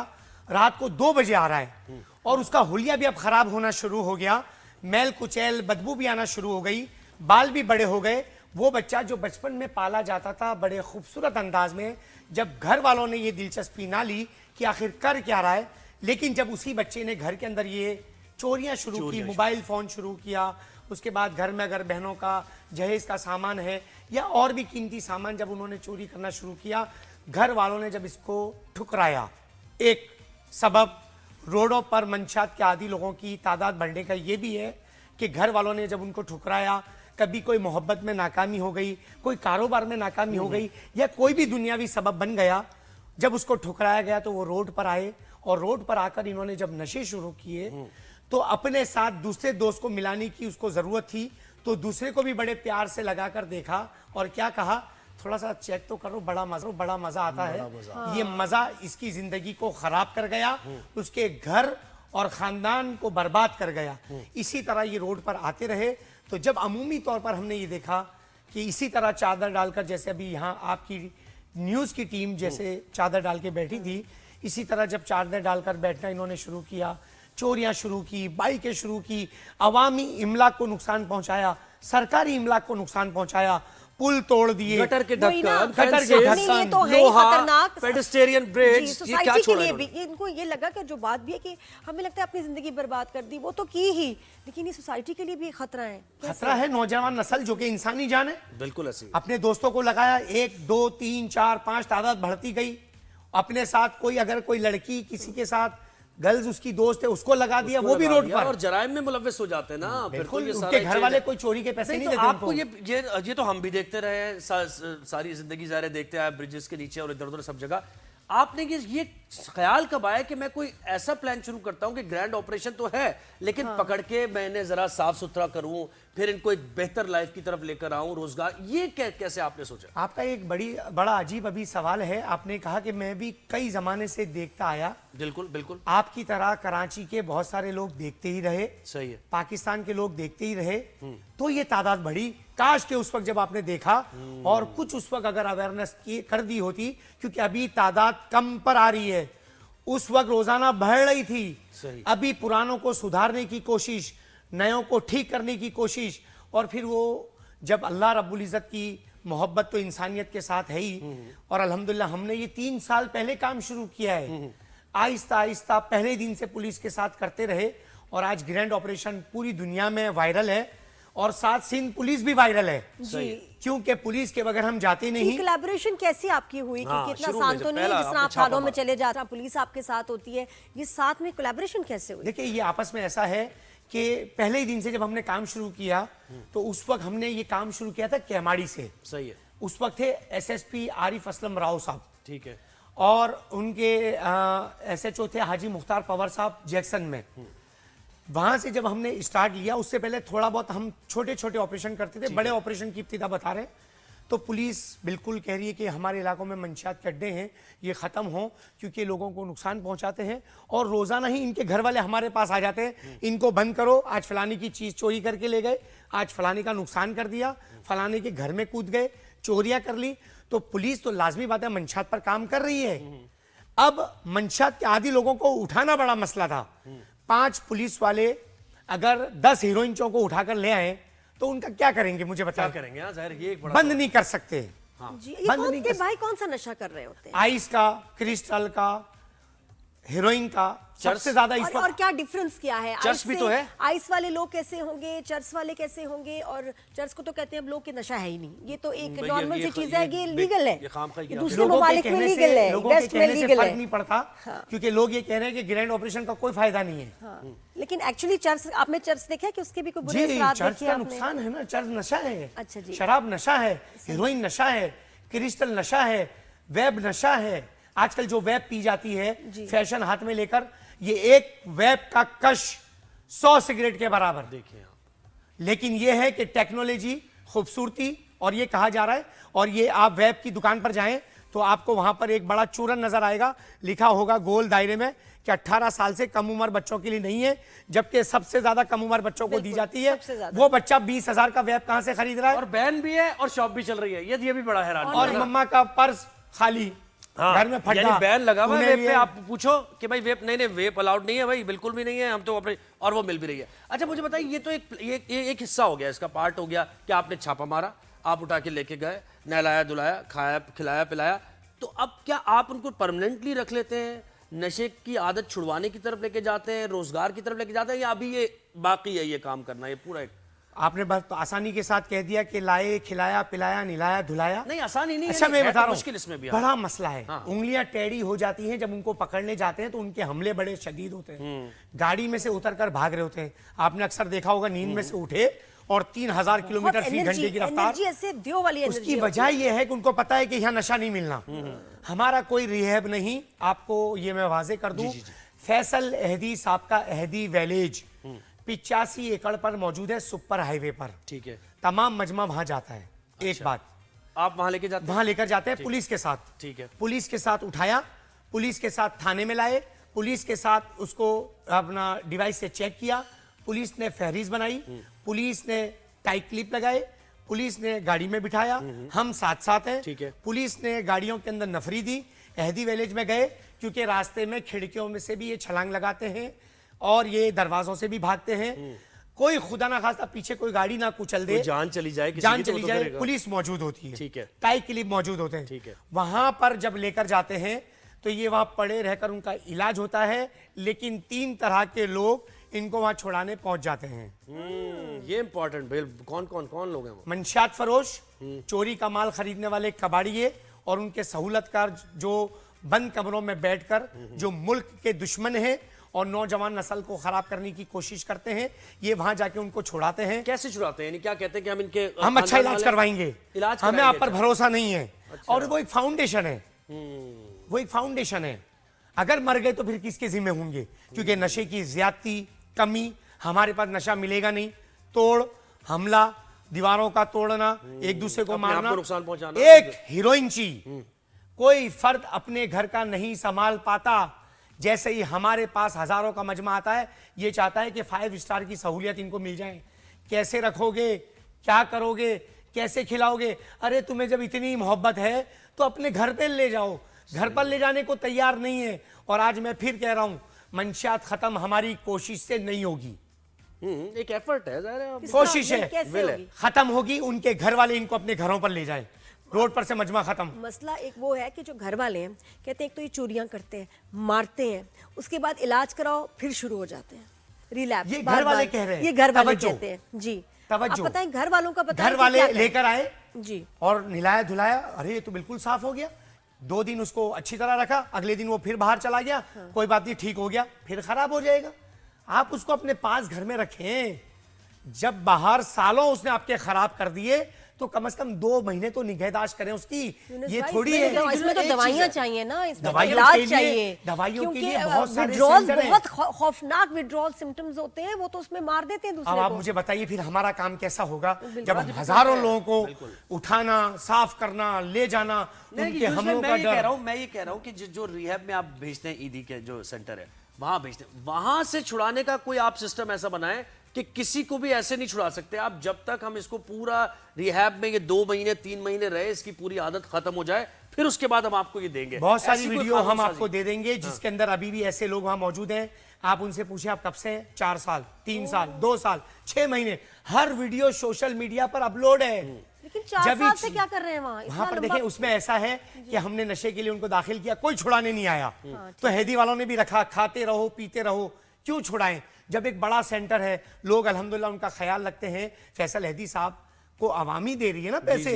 रात को 2 बजे आ रहा है और उसका हुलिया भी अब खराब होना शुरू हो गया, मैल कुचैल बदबू भी आना शुरू हो गई, बाल भी बड़े हो गए, वो बच्चा जो बचपन में पाला जाता था बड़े खूबसूरत अंदाज में, जब घर वालों ने ये दिलचस्पी ना ली कि आखिर कर क्या रहा है, लेकिन जब उसी बच्चे ने घर के अंदर ये चोरियां शुरू की, मोबाइल फ़ोन शुरू किया, उसके बाद घर में अगर बहनों का जहेज का सामान है या और भी कीमती सामान जब उन्होंने चोरी करना शुरू किया, घर वालों ने जब इसको ठुकराया, एक सबब रोडों पर मंशात के आदी लोगों की तादाद बढ़ने का ये भी है कि घर वालों ने जब उनको ठुकराया, कभी कोई मोहब्बत में नाकामी हो गई, कोई कारोबार में नाकामी हो गई या कोई भी दुनियावी सबब बन गया, जब उसको ठुकराया गया तो वो रोड पर आए और रोड पर आकर इन्होंने जब नशे शुरू किए तो अपने साथ दूसरे दोस्त को मिलाने की उसको जरूरत थी, तो दूसरे को भी बड़े प्यार से लगाकर देखा और क्या कहा, थोड़ा सा चेक तो करो, बड़ा मजा आता है। ये मजा इसकी जिंदगी को खराब कर गया, उसके घर और खानदान को बर्बाद कर गया। इसी तरह ये रोड पर आते रहे, तो जब अमूमी तौर पर हमने ये देखा कि इसी तरह चादर डालकर, जैसे अभी यहाँ आपकी न्यूज़ की टीम जैसे चादर डाल के बैठी थी, इसी तरह जब चादर डालकर बैठना इन्होंने शुरू किया, चोरियां शुरू की, बाइकें शुरू की, अवामी इमलाक को नुकसान पहुंचाया, सरकारी इमलाक को नुकसान पहुंचाया, पुल तोड़ दिए, गटर के ढक्कन, खतरनाक पेडेस्ट्रियन ब्रिज, ये क्या छोड़ा इन्होंने? इनको ये लगा कि जो बात भी है कि हमें लगता है अपनी जिंदगी बर्बाद कर दी, वो तो की ही, लेकिन ये सोसाइटी के लिए भी खतरा है। खतरा है नौजवान नस्ल जो कि इंसानी जान है। बिल्कुल ऐसे अपने दोस्तों को लगाया, 1 2 3 4 5 तादाद बढ़ती गई, अपने साथ कोई अगर कोई लड़की किसी के साथ गर्ल्स उसकी दोस्त है उसको लगा दिया, वो भी रोड पर, और जराइम में मुलव्विस हो जाते हैं ना। बिल्कुल उनके घर वाले कोई चोरी के पैसे नहीं देते आपको। ये तो हम भी देखते रहे सारी जिंदगी, ज़ाहिर देखते आए ब्रिजेस के नीचे और इधर उधर सब जगह। आपने ये ख्याल कब आया कि मैं कोई ऐसा प्लान शुरू करता हूं कि ग्रैंड ऑपरेशन तो है लेकिन पकड़ के मैंने जरा साफ सुथरा करूं, फिर इनको एक बेहतर लाइफ की तरफ लेकर आऊं, रोजगार, ये कैसे आपने सोचा? आपका एक बड़ा अजीब अभी सवाल है। आपने कहा कि मैं भी कई जमाने से देखता आया। बिल्कुल बिल्कुल आपकी तरह कराची के बहुत सारे लोग देखते ही रहे, सही है, पाकिस्तान के लोग देखते ही रहे, तो ये तादाद बढ़ी। काश के उस वक्त जब आपने देखा और कुछ उस वक्त अगर अवेयरनेस कर दी होती, क्योंकि अभी तादाद कम पर आ रही है, उस वक्त रोजाना बढ़ रही थी। अभी पुरानों को सुधारने की कोशिश, नयों को ठीक करने की कोशिश, और फिर वो जब अल्लाह रब्बुल इज़्ज़त की मोहब्बत तो इंसानियत के साथ है ही, और अल्हम्दुलिल्लाह हमने ये 3 साल पहले काम शुरू किया है, आहिस्ता आहिस्ता पहले दिन से पुलिस के साथ करते रहे और आज ग्रैंड ऑपरेशन पूरी दुनिया में वायरल है और साथ सिंध पुलिस भी वायरल है जी। क्योंकि पुलिस के बगैर हम जाते नहीं। कोलैबोरेशन कैसे आपकी हुई? हाँ, क्योंकि इतना शुरू में आसान जब तो नहीं है पहला जिस तरह आपने आप छापा थानों में मारा। चले जाते हैं, पुलिस आपके साथ होती है, ये साथ में कोलैबोरेशन कैसे हुई? देखिए, ये आपस में ऐसा है कि पहले ही दिन से जब हमने काम शुरू किया तो उस वक्त हमने ये काम शुरू किया था केमाड़ी से। सही है, उस वक्त थे एसएसपी आरिफ असलम राव साहब, ठीक है। और उनके एसएचओ थे हाजी मुख्तार पवार साहब जैक्सन में। वहां से जब हमने स्टार्ट लिया, उससे पहले थोड़ा बहुत हम छोटे छोटे ऑपरेशन करते थे, बड़े ऑपरेशन की इब्तिदा बता रहे हैं। तो पुलिस बिल्कुल कह रही है कि हमारे इलाकों में मंशियात के अड्डे हैं, ये ख़त्म हों, क्योंकि लोगों को नुकसान पहुंचाते हैं और रोज़ाना ही इनके घर वाले हमारे पास आ जाते हैं, इनको बंद करो, आज फलाने की चीज़ चोरी करके ले गए, आज फलाने का नुकसान कर दिया, फलाने के घर में कूद गए, चोरियां कर ली। तो पुलिस तो लाजमी बात है मंशियात पर काम कर रही है। अब मंशियात के आदि लोगों को उठाना बड़ा मसला था। 5 पुलिस वाले अगर 10 हीरोइनों को उठाकर ले आए तो उनका क्या करेंगे, मुझे क्या बताओ। करेंगे? हाँ, जाहिर ये एक बड़ा बंद नहीं कर सकते। जी, ये बंद नहीं कर भाई कौन सा नशा कर रहे होते हैं? आइस का, क्रिस्टल का, हेरोइन का, सबसे ज्यादा इस और क्या डिफरेंस क्या है? चर्च आइस भी से- तो है। आइस वाले लोग कैसे होंगे, चर्च वाले कैसे होंगे? और चर्च को तो कहते हैं अब लोग कि नशा है ही नहीं, ये तो एक ये- नॉर्मल ये- सी चीज है, ये ये- लीगल है, ये खामखा ये किया दूसरे लोगों के ममालिक में कहने से- लीगल है, लोगों के वेस्ट में कहने से लीगल फर्क है। नहीं पड़ता, क्योंकि लोग ये कह रहे हैं कि ग्रैंड ऑपरेशन का कोई फायदा नहीं है। हाँ, लेकिन एक्चुअली चर्च, आपने चर्च देखा है कि उसके भी कोई बुरे जी, असरात चर्च देखे का आपने? नुकसान है ना, चर्च नशा है। अच्छा जी। शराब नशा है, हीरोइन नशा है, क्रिस्टल नशा है, वेब नशा है। आजकल जो वेब पी जाती है फैशन हाथ में लेकर, ये एक वेब का कश 100 सिगरेट के बराबर। देखिए आप, लेकिन ये है कि टेक्नोलॉजी, खूबसूरती, और ये कहा जा रहा है, और ये आप वेब की दुकान पर जाएं तो आपको वहां पर एक बड़ा चूरन नजर आएगा, लिखा होगा गोल दायरे में कि 18 साल से कम उम्र बच्चों के लिए नहीं है, जबकि सबसे ज्यादा कम उम्र बच्चों को दी जाती है। सबसे ज्यादा। वो बच्चा 20,000 का वेब कहां से खरीद रहा है, और बैन भी है और शॉप भी चल रही है, ये भी बड़ा हैरान और मम्मा का पर्स खाली, हाँ, घर में फटा। यानी बैन लगा हुआ है तूने वेप पे। ये- आप पूछो कि भाई वेप, नहीं वेप अलाउड नहीं है भाई, बिल्कुल भी नहीं है, हम तो अपने, और वो मिल भी रही है। अच्छा मुझे बताइए, ये तो एक हिस्सा हो गया, इसका पार्ट हो गया कि आपने छापा मारा, आप उठा के लेके गए, नहलाया धुलाया, खाया खिलाया पिलाया, तो अब क्या आप उनको परमानेंटली रख लेते हैं, नशे की आदत छुड़वाने की तरफ लेके जाते हैं, रोजगार की तरफ लेके जाते हैं, या अभी ये बाकी है ये काम करना, ये पूरा एक? आपने बस तो आसानी के साथ कह दिया कि लाए, खिलाया, पिलाया, निलाया, धुलाया। नहीं आसानी नहीं अच्छा, है, मैं है बता तो रहा मुश्किल इसमें भी। हूँ, बड़ा मसला है। हाँ। उंगलियां टेढ़ी हो जाती हैं जब उनको पकड़ने जाते हैं, तो उनके हमले बड़े शदीद होते हैं। गाड़ी में से उतरकर भाग रहे होते हैं। आपने अक्सर देखा होगा, नींद में से उठे और 3000 किलोमीटर फी घंटे की रफ्तार। एनर्जी ऐसे दियो वाली एनर्जी उसकी वजह यह है कि उनको पता है कि यहाँ नशा नहीं मिलना। हमारा कोई रिहैब नहीं, आपको ये मैं वाजे कर दूं। फैसल अहदी साहब का अहदी वैलेज 85 एकड़ पर मौजूद है, सुपर हाईवे पर। ठीक है, तमाम मजमा वहां जाता है। एक बात, आप वहां लेके जाते हैं? वहां लेकर जाते हैं पुलिस के साथ। ठीक है, पुलिस के साथ उठाया, पुलिस के साथ थाने में लाए, पुलिस के साथ उसको अपना डिवाइस से चेक किया, पुलिस ने फहरिस्त बनाई, पुलिस ने टाई क्लिप लगाए, पुलिस ने गाड़ी में बिठाया, हम साथ साथ हैं। ठीक है। पुलिस ने गाड़ियों के अंदर नफरी दी, अहदी विलेज में गए, क्योंकि रास्ते में खिड़कियों में से भी ये छलांग लगाते हैं और ये दरवाजों से भी भागते हैं। कोई खुदा ना खास्ता पीछे कोई गाड़ी ना कुचल दे, कोई जान चली जाए किसी जान की तो चली वो तो जाए, करेगा। पुलिस मौजूद होती है। ठीक है। टाई क्लिप मौजूद होते हैं। ठीक है। वहां पर जब लेकर जाते हैं तो ये वहां पड़े रहकर उनका इलाज होता है, लेकिन 3 तरह के लोग इनको वहां छुड़ाने पहुंच जाते हैं। ये इंपॉर्टेंट भाई, कौन लोग हैं वो? मंशियात फरोश, चोरी का माल खरीदने वाले कबाड़िए, और उनके सहूलतकार जो बंद कमरों में बैठकर जो मुल्क के दुश्मन हैं और नौजवान नस्ल को खराब करने की कोशिश करते हैं, ये वहां जाके उनको छुड़ाते हैं। कैसे छुड़ाते हैं? यानी क्या कहते हैं कि हम इनके हम अच्छा खानदान इलाज वाले- करवाएंगे, इलाज हमें कराएंगे, आप पर अच्छा। भरोसा नहीं है। और वो एक फाउंडेशन है, वो एक फाउंडेशन है। अगर मर गए तो फिर किसके जिम्मे होंगे? क्योंकि नशे की ज्यादती, कमी, हमारे पास नशा मिलेगा नहीं, तोड़, हमला, दीवारों का तोड़ना, एक दूसरे को अपने आप मारना, को नुकसान पहुंचाना। एक हीरोइन ची कोई फर्द अपने घर का नहीं संभाल पाता। जैसे ही हमारे पास हजारों का मजमा आता है, ये चाहता है कि 5 स्टार की सहूलियत इनको मिल जाए। कैसे रखोगे, क्या करोगे, कैसे खिलाओगे? अरे तुम्हें जब इतनी मोहब्बत है तो अपने घर पे ले जाओ, घर पर ले जाने को तैयार नहीं है। और आज मैं फिर कह रहा हूं, मंशियात खत्म हमारी कोशिश से नहीं होगी। एक एफर्ट है, ज़ाहिर है। कोशिश है, कैसे will है। होगी? खत्म होगी, उनके घर वाले इनको अपने घरों पर ले जाए, रोड पर से मजमा खत्म। मसला एक वो है कि जो घर वाले हैं कहते हैं एक तो ये चोरियां करते हैं, मारते हैं, उसके बाद इलाज कराओ फिर शुरू हो जाते हैं, रिलैप्स। ये घर वाले कह रहे हैं। ये घर वाले तवज्जो। कहते हैं जी। तवज्जो। आप बताएं घर वालों का बताएं घर वाले लेकर आए जी और नहलाया धुलाया, अरे ये तो बिल्कुल साफ हो गया। 2 दिन उसको अच्छी तरह रखा, अगले दिन वो फिर बाहर चला गया, कोई बात नहीं ठीक हो गया, फिर खराब हो जाएगा। आप उसको अपने पास घर में रखें। जब बाहर सालों उसने आपके खराब कर दिए तो कम से कम 2 महीने तो निगहदाश्त करें उसकी। ये थोड़ी है, इसमें तो दवाइयां चाहिए ना, इसमें दवाइयों इलाज के लिए- चाहिए, दवाइयों के लिए क्योंकि बहुत सारे withdrawals सेंसर हैं। बहुत खौफनाक विड्रॉल सिम्टम्स होते हैं, वो तो उसमें मार देते हैं अब दूसरे आप को। मुझे बताइए फिर हमारा काम कैसा होगा जब हम हजारों लोगों को उठाना, साफ करना, ले जाना, उनके हमलों का डर। मैं ये कह रहा हूँ कि जो रिहैब में आप भेजते हैं, ईदी के जो सेंटर है वहां भेजते हैं, वहां से छुड़ाने का कोई आप सिस्टम ऐसा बनाए कि किसी को भी ऐसे नहीं छुड़ा सकते आप, जब तक हम इसको पूरा रिहैब में ये 2 महीने 3 महीने रहे, इसकी पूरी आदत खत्म हो जाए, फिर उसके बाद हम आपको ये देंगे। बहुत सारी ऐसी कोई वीडियो हम कानून आपको साजी। दे देंगे जिसके अंदर अभी भी ऐसे लोग वहां मौजूद हैं। आप उनसे पूछे आप कब से हैं? 4 साल, 3 साल, 2 साल, 6 महीने, हर वीडियो सोशल मीडिया पर अपलोड है। लेकिन 4 साल से क्या कर रहे हैं वहां पर देखें, उसमें ऐसा है कि हमने नशे के लिए उनको दाखिल किया, कोई छुड़ाने नहीं आया, तो हैदी वालों ने भी रखा, खाते रहो पीते रहो, क्यों छुड़ाएं? जब एक बड़ा सेंटर है, लोग अल्हम्दुलिल्लाह उनका ख्याल रखते हैं। फैसल हैदी साहब को अवामी दे रही है ना पैसे,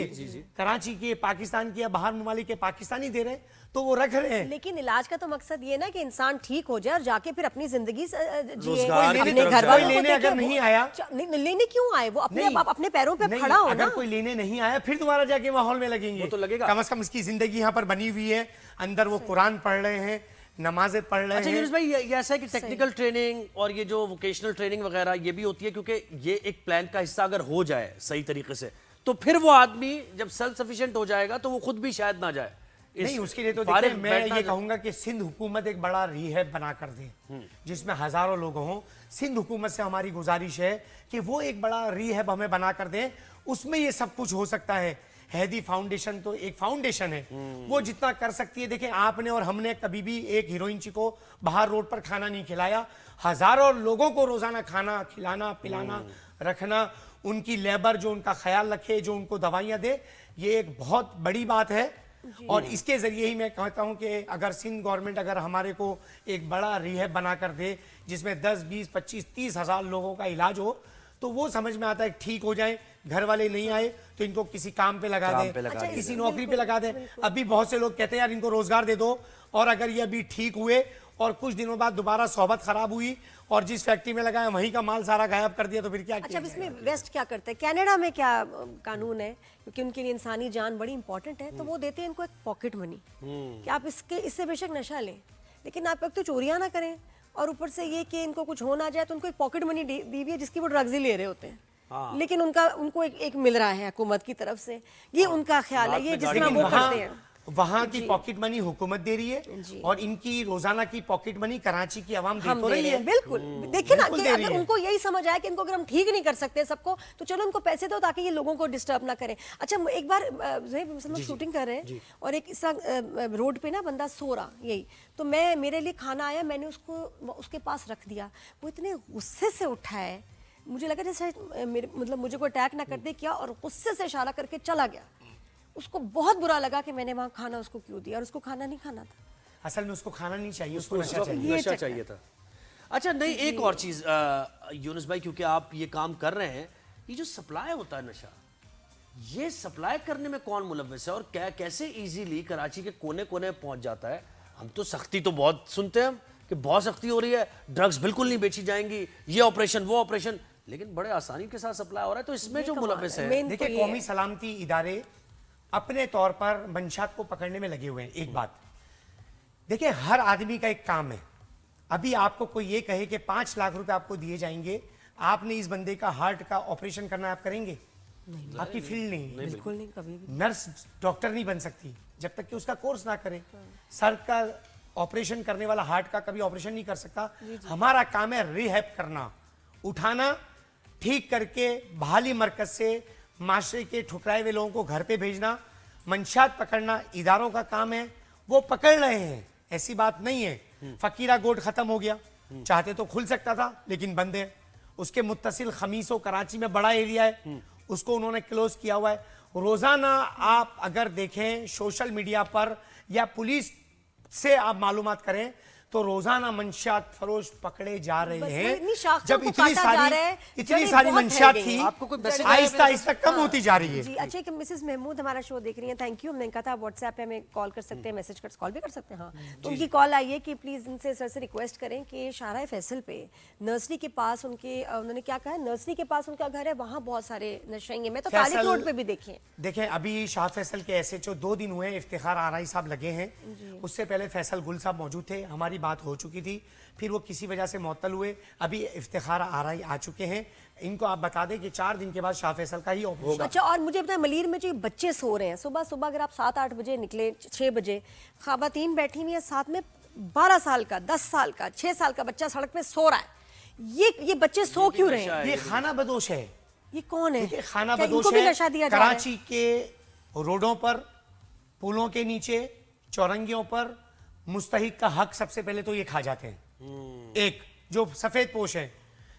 कराची के, पाकिस्तान के या बाहर ममालिक के पाकिस्तानी दे रहे हैं, तो वो रख रहे हैं। लेकिन इलाज का तो मकसद ये ना कि इंसान ठीक हो जाए और जाके फिर अपनी जिंदगी जिए, रोजगार की अपने तरफ घर जाए। वालों को लेने देखे। अगर नहीं आया, लेने क्यों आए? वो अपने नहीं, अपने पैरों पे नहीं, खड़ा हो अगर ना। कोई लेने नहीं आया फिर दोबारा जाके माहौल में लगेंगे, वो तो लगेगा। कम से कम इसकी जिंदगी यहाँ पर बनी हुई है, अंदर वो कुरान पढ़ रहे हैं, नमाजें पढ़ रहे अच्छा हैं। यूनुस भाई, ये ऐसा है कि टेक्निकल ट्रेनिंग और ये जो वोकेशनल ट्रेनिंग वगैरह ये भी होती है, क्योंकि ये एक प्लान का हिस्सा अगर हो जाए सही तरीके से, तो फिर वो आदमी जब सेल्फ सफिशिएंट हो जाएगा तो वो खुद भी शायद ना जाए। नहीं, उसके लिए तो फारिग देखिए मैं बैठना ये जो- कहूंगा कि सिंध हुकूमत एक बड़ा रिहैब बना कर दे जिसमें हजारों लोग हों। सिंध हुकूमत से हमारी गुजारिश है कि वो एक बड़ा रिहैब हमें बना कर दे, उसमें ये सब कुछ हो सकता है। हैदी फाउंडेशन तो एक फाउंडेशन है, वो जितना कर सकती है। देखें, आपने और हमने कभी भी एक हीरोइन ची को बाहर रोड पर खाना नहीं खिलाया, हजारों लोगों को रोजाना खाना खिलाना पिलाना रखना, उनकी लेबर जो उनका ख्याल रखे, जो उनको दवाइयां दे, ये एक बहुत बड़ी बात है। और इसके जरिए ही मैं कहता हूं कि अगर सिंध गवर्नमेंट अगर हमारे को एक बड़ा रिहैब बना कर दे जिसमें 10, 20, 25, 30 हजार लोगों का इलाज हो, तो वो समझ में आता है ठीक हो जाए। घर वाले नहीं आए तो इनको किसी काम पे लगा काम पे दे, लगा दें। किसी नौकरी पे लगा दे। अभी बहुत से लोग कहते हैं यार इनको रोजगार दे दो, और अगर ये अभी ठीक हुए और कुछ दिनों बाद दोबारा सोहबत खराब हुई और जिस फैक्ट्री में लगाया वहीं का माल सारा गायब कर दिया, तो फिर क्या अच्छा, किया अब इसमें जाएगा? वेस्ट क्या करते हैं? कनाडा में क्या कानून है? क्योंकि उनके लिए इंसानी जान बड़ी इंपॉर्टेंट है, तो वो देते हैं इनको एक पॉकेट मनी कि आप इससे बेशक नशा लें, लेकिन आप एक तो चोरियां ना करें, और ऊपर से ये कि इनको कुछ हो ना जाए, तो उनको एक पॉकेट मनी दी हुई है जिसकी वो ड्रग्स ही ले रहे होते हैं। लेकिन उनको एक मिल रहा है हुकूमत की तरफ से, ये उनका ख्याल है, ये जिस तरह लेकिन वो करते हैं। वहाँ की पॉकेट मनी हुकूमत दे रही है और इनकी रोजाना की पॉकेट मनी कराची की आवाम दे हम तो दे रही रहे है। हैं, बिल्कुल। देखिए ना बिल्कुल कि दे रही अगर है। उनको यही समझ आया कि इनको अगर हम ठीक नहीं कर सकते सबको, तो चलो उनको पैसे दो ताकि ये लोगों को डिस्टर्ब ना करें। अच्छा, एक बार हम लोग शूटिंग कर रहे हैं और एक रोड पे ना बंदा सो रहा, यही तो मेरे लिए खाना आया, मैंने उसको उसके पास रख दिया। वो इतने गुस्से से उठा है, मुझे लगा जैसे मतलब मुझे कोई अटैक ना कर दे क्या, और गुस्से से इशारा करके चला गया। उसको बहुत बुरा लगा कि मैंने वहां खाना उसको क्यों दिया, और उसको खाना नहीं खाना था। असल में उसको खाना नहीं चाहिए, उसको नशा उसको चाहिए। नशा चाहिए था। अच्छा, नहीं, एक और चीज यूनुस भाई, क्योंकि आप ये काम कर रहे हैं, ये जो सप्लाई होता है नशा, ये सप्लाई करने में कौन मुलव्वस है और कैसे इजीली कराची के कोने कोने पहुंच जाता है? हम तो सख्ती तो बहुत सुनते हैं कि बहुत सख्ती हो रही है, ड्रग्स बिल्कुल नहीं बेची जाएंगी, ये ऑपरेशन वो ऑपरेशन, लेकिन बड़े आसानी के साथ सप्लाई हो रहा है। तो इसमें जो मुलव्वस है, मेन देखिए, कौमी सलामती इदारे अपने तौर पर मंशात को पकड़ने में लगे हुए हैं। एक बात देखिए, हर आदमी का एक काम है। अभी आपको कोई ये कहे कि 5 लाख रुपए आपको दिए जाएंगे, आपने इस बंदे का हार्ट का ऑपरेशन करना, आप करेंगे? आपकी फील्ड नहीं है। बिल्कुल नहीं, कभी भी। नर्स डॉक्टर नहीं बन सकती जब तक कि उसका कोर्स ना करे। सर का ऑपरेशन करने वाला हार्ट का कभी ऑपरेशन नहीं कर सकता। हमारा काम है रिहैब करना, उठाना, ठीक करके बहाली मरकज से माशरे के ठुकराए हुए लोगों को घर पे भेजना। मंशात पकड़ना इदारों का काम है, वो पकड़ रहे हैं, ऐसी बात नहीं है। फकीरा गोट खत्म हो गया, चाहते तो खुल सकता था लेकिन बंद है। उसके मुत्तसिल खमीसों कराची में बड़ा एरिया है, उसको उन्होंने क्लोज किया हुआ है। रोजाना आप अगर देखें सोशल मीडिया पर या पुलिस से आप मालूमात करें तो रोजाना मंशियात फरोश पकड़े जा रहे बस हैं। इतनी शाखों जब को इतनी काटा जा रहा है, इतनी जड़ें सारी बहुत मंशियात फैल गई थी, हैं। आपको कोई मैसेज आहिस्ता आहिस्ता कम होती जा रही है। जी अच्छा कि मिसेस महमूद हमारा शो देख रही हैं, थैंक यू। हमने कहा था व्हाट्सएप पे हमें कॉल कर सकते हैं, मैसेज कर कॉल भी कर सकते हैं। हाँ, तो उनकी कॉल आई है कि प्लीज इनसे सर से रिक्वेस्ट करें कि शाहराह फैसल पे नर्सरी के पास उनके उन्होंने क्या कहा है, नर्सरी के पास उनका घर है, वहाँ बहुत सारे नशेंगे में, तो तालिक फैसल- रोड पे भी देखें। देखें अभी शाह फैसल के SHO 2 दिन हुए, इफ्तिखार आराई साहब लगे हैं। उससे पहले फैसल गुल साहब मौजूद थे, हमारी बात हो चुकी थी, फिर वो किसी वजह से मुअत्तल हुए। अभी इफ्तिखार आराई आ चुके हैं। इनको आप बता दें कि 4 दिन के बाद शाह फैसल का ही होगा। अच्छा, और मुझे बताएं मलीर में जो ये बच्चे सो रहे हैं, सुबह सुबह अगर आप 7-8 बजे निकले, 6 बजे ख़वातीन बैठी हुई हैं, साथ में 12 साल का, 10 साल का, 6 साल का बच्चा सड़क पे सो रहा है। ये बच्चे सो क्यों रहे हैं? ये खाना बदोश है। ये कौन है? देखिए खाना क्या बदोश इनको भी है। नशा दिया जा रहा है? कराची के रोडों पर, पुलों के नीचे, चौरंगियों पर मुस्तहिक का हक सबसे पहले तो ये खा जाते हैं। एक जो सफेद पोश है,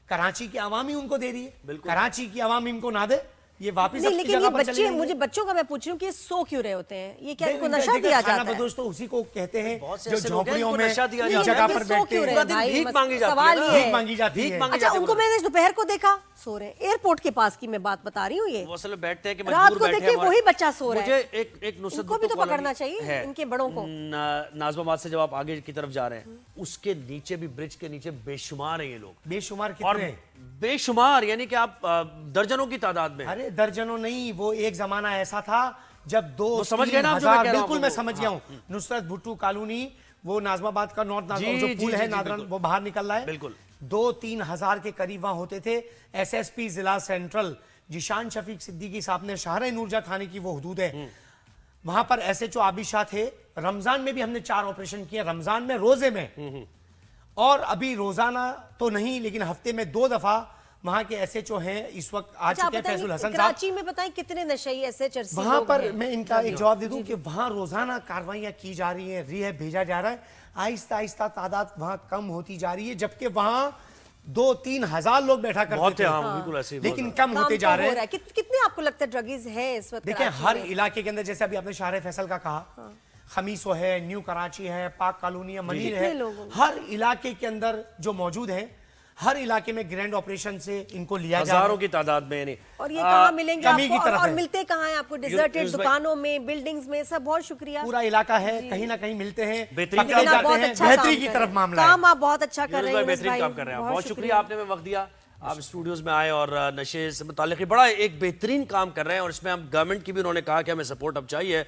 कराची की आवाम ही उनको दे रही है। कराची की आवाम इनको ना दे, ये वापस नहीं, लेकिन ये बच्चे, मुझे बच्चों का मैं पूछ रही हूँ कि ये सो क्यों रहे होते हैं? ये क्या इनको नशा दिया जाता है? बदोश तो उसी को कहते हैं बहुत से जो ऐसे लोग हैं झोपड़ियों जिनको में नशा दिया इस जाता है। जगह ये पर सो बैठते क्यों हैं। रहे पूरा हैं दिन भाई? भीख मांगी जाती है सवाल ना। ये भीख है। मांगी जाती भीख है। मांगी अच्छा, जाती है उनको पूरा मैंने दोपहर को देखा सो रहे हैं, एयरपोर्ट के पास की मैं बात बता रही हूँ। ये दिन। वो असल में बैठते हैं कि रात मजबूर को बैठे देखिए हमारे- वही बच्चा सो रहा है। मुझे एक नुसरत इनको भी भुट्टो तो पकड़ना कॉलोनी चाहिए, है। इनके बड़ों को। नाजमाबाद से जब आप आगे की तरफ जा रहे हैं, उसके नीचे भी, ब्रिज के नीचे बेशुमार हैं ये लोग, बेशुमार और कितने? बेशुमार, यानी कि आप दर्जनों की तादाद में हैं। अरे दर्जनों नहीं, वो एक जमाना ऐसा था जब 2 समझ गए ना आप जो मैं कह रहा हूं बिल्कुल मैं आपको? समझ गया हूँ। नुसरत भुट्टो कॉलोनी, वो नाजमाबाद का नॉर्थ जी, जो जी, पुल जी, है जी, नादरन, बिल्कुल। वो बाहर निकल रहा है। बिल्कुल। 2-3 हजार के करीब वहां होते थे। SSP जिला सेंट्रल जिशान शफीक सिद्दीकी साहब ने शाहराह नूरजहां थाने की वो हदूद है, वहां पर SHO आबिशाह थे। रमजान में भी हमने 4 ऑपरेशन किए, रमजान में, रोजे में, और अभी रोजाना तो नहीं लेकिन हफ्ते में 2 दफा वहां के SHO हैं इस वक्त आ अच्छा, चुके हैं, फैजुल हसन साहब। कराची में बताएं कितने नशई ऐसे चर्सी वहां लोग पर हैं? मैं इनका एक जवाब दे दूं कि वहां रोजाना कार्रवाइयां की जा रही हैं, रिहैब भेजा जा रहा है, आहिस्ता आहिस्ता तादाद वहां कम होती जा रही है, जबकि वहां 2-3 हजार लोग बैठा बहुत करते थे, थे, हाँ, बिल्कुल ऐसे ही बहुत लेकिन ज़्यादा। कम काम होते तो जा हो रहे रहा हैं। है। कितने आपको लगता है ड्रगीज है इस वक्त देखिए कराची हर में? इलाके के अंदर, जैसे अभी आपने शाहराह फैसल का कहा, खमीसो है, न्यू कराची है, पाक कॉलोनी है, मनीर है, कितने लोगों? हर इलाके के अंदर जो मौजूद है, हर इलाके में ग्रैंड ऑपरेशन से इनको लिया जा रहा हजारों है। की तादाद में, यानी और ये कहाँ मिलेंगे कमी की आपको? तरफ और है। मिलते कहाँ हैं आपको? डिजर्टेड यूनुस भाई- दुकानों में, बिल्डिंग्स में, सब। बहुत शुक्रिया। पूरा इलाका है, कहीं ना कहीं मिलते हैं, बेहतरीन पकड़े काम लेकिन आप जाते बहुत हैं, अच्छा बेहतरी काम की कर तरफ रहे हैं। मामला है। काम आप बहुत अच्छा कर यूनुस रहे भाई हैं बेहतरीन यूनुस काम भाई। कर रहे हैं। बहुत शुक्रिया, आपने में वक्त दिया, आप स्टूडियोज में आए और नशे से मुताल्लिक बड़ा एक बेहतरीन काम कर रहे हैं, और इसमें हम गवर्नमेंट की भी, उन्होंने कहा कि हमें सपोर्ट अब चाहिए।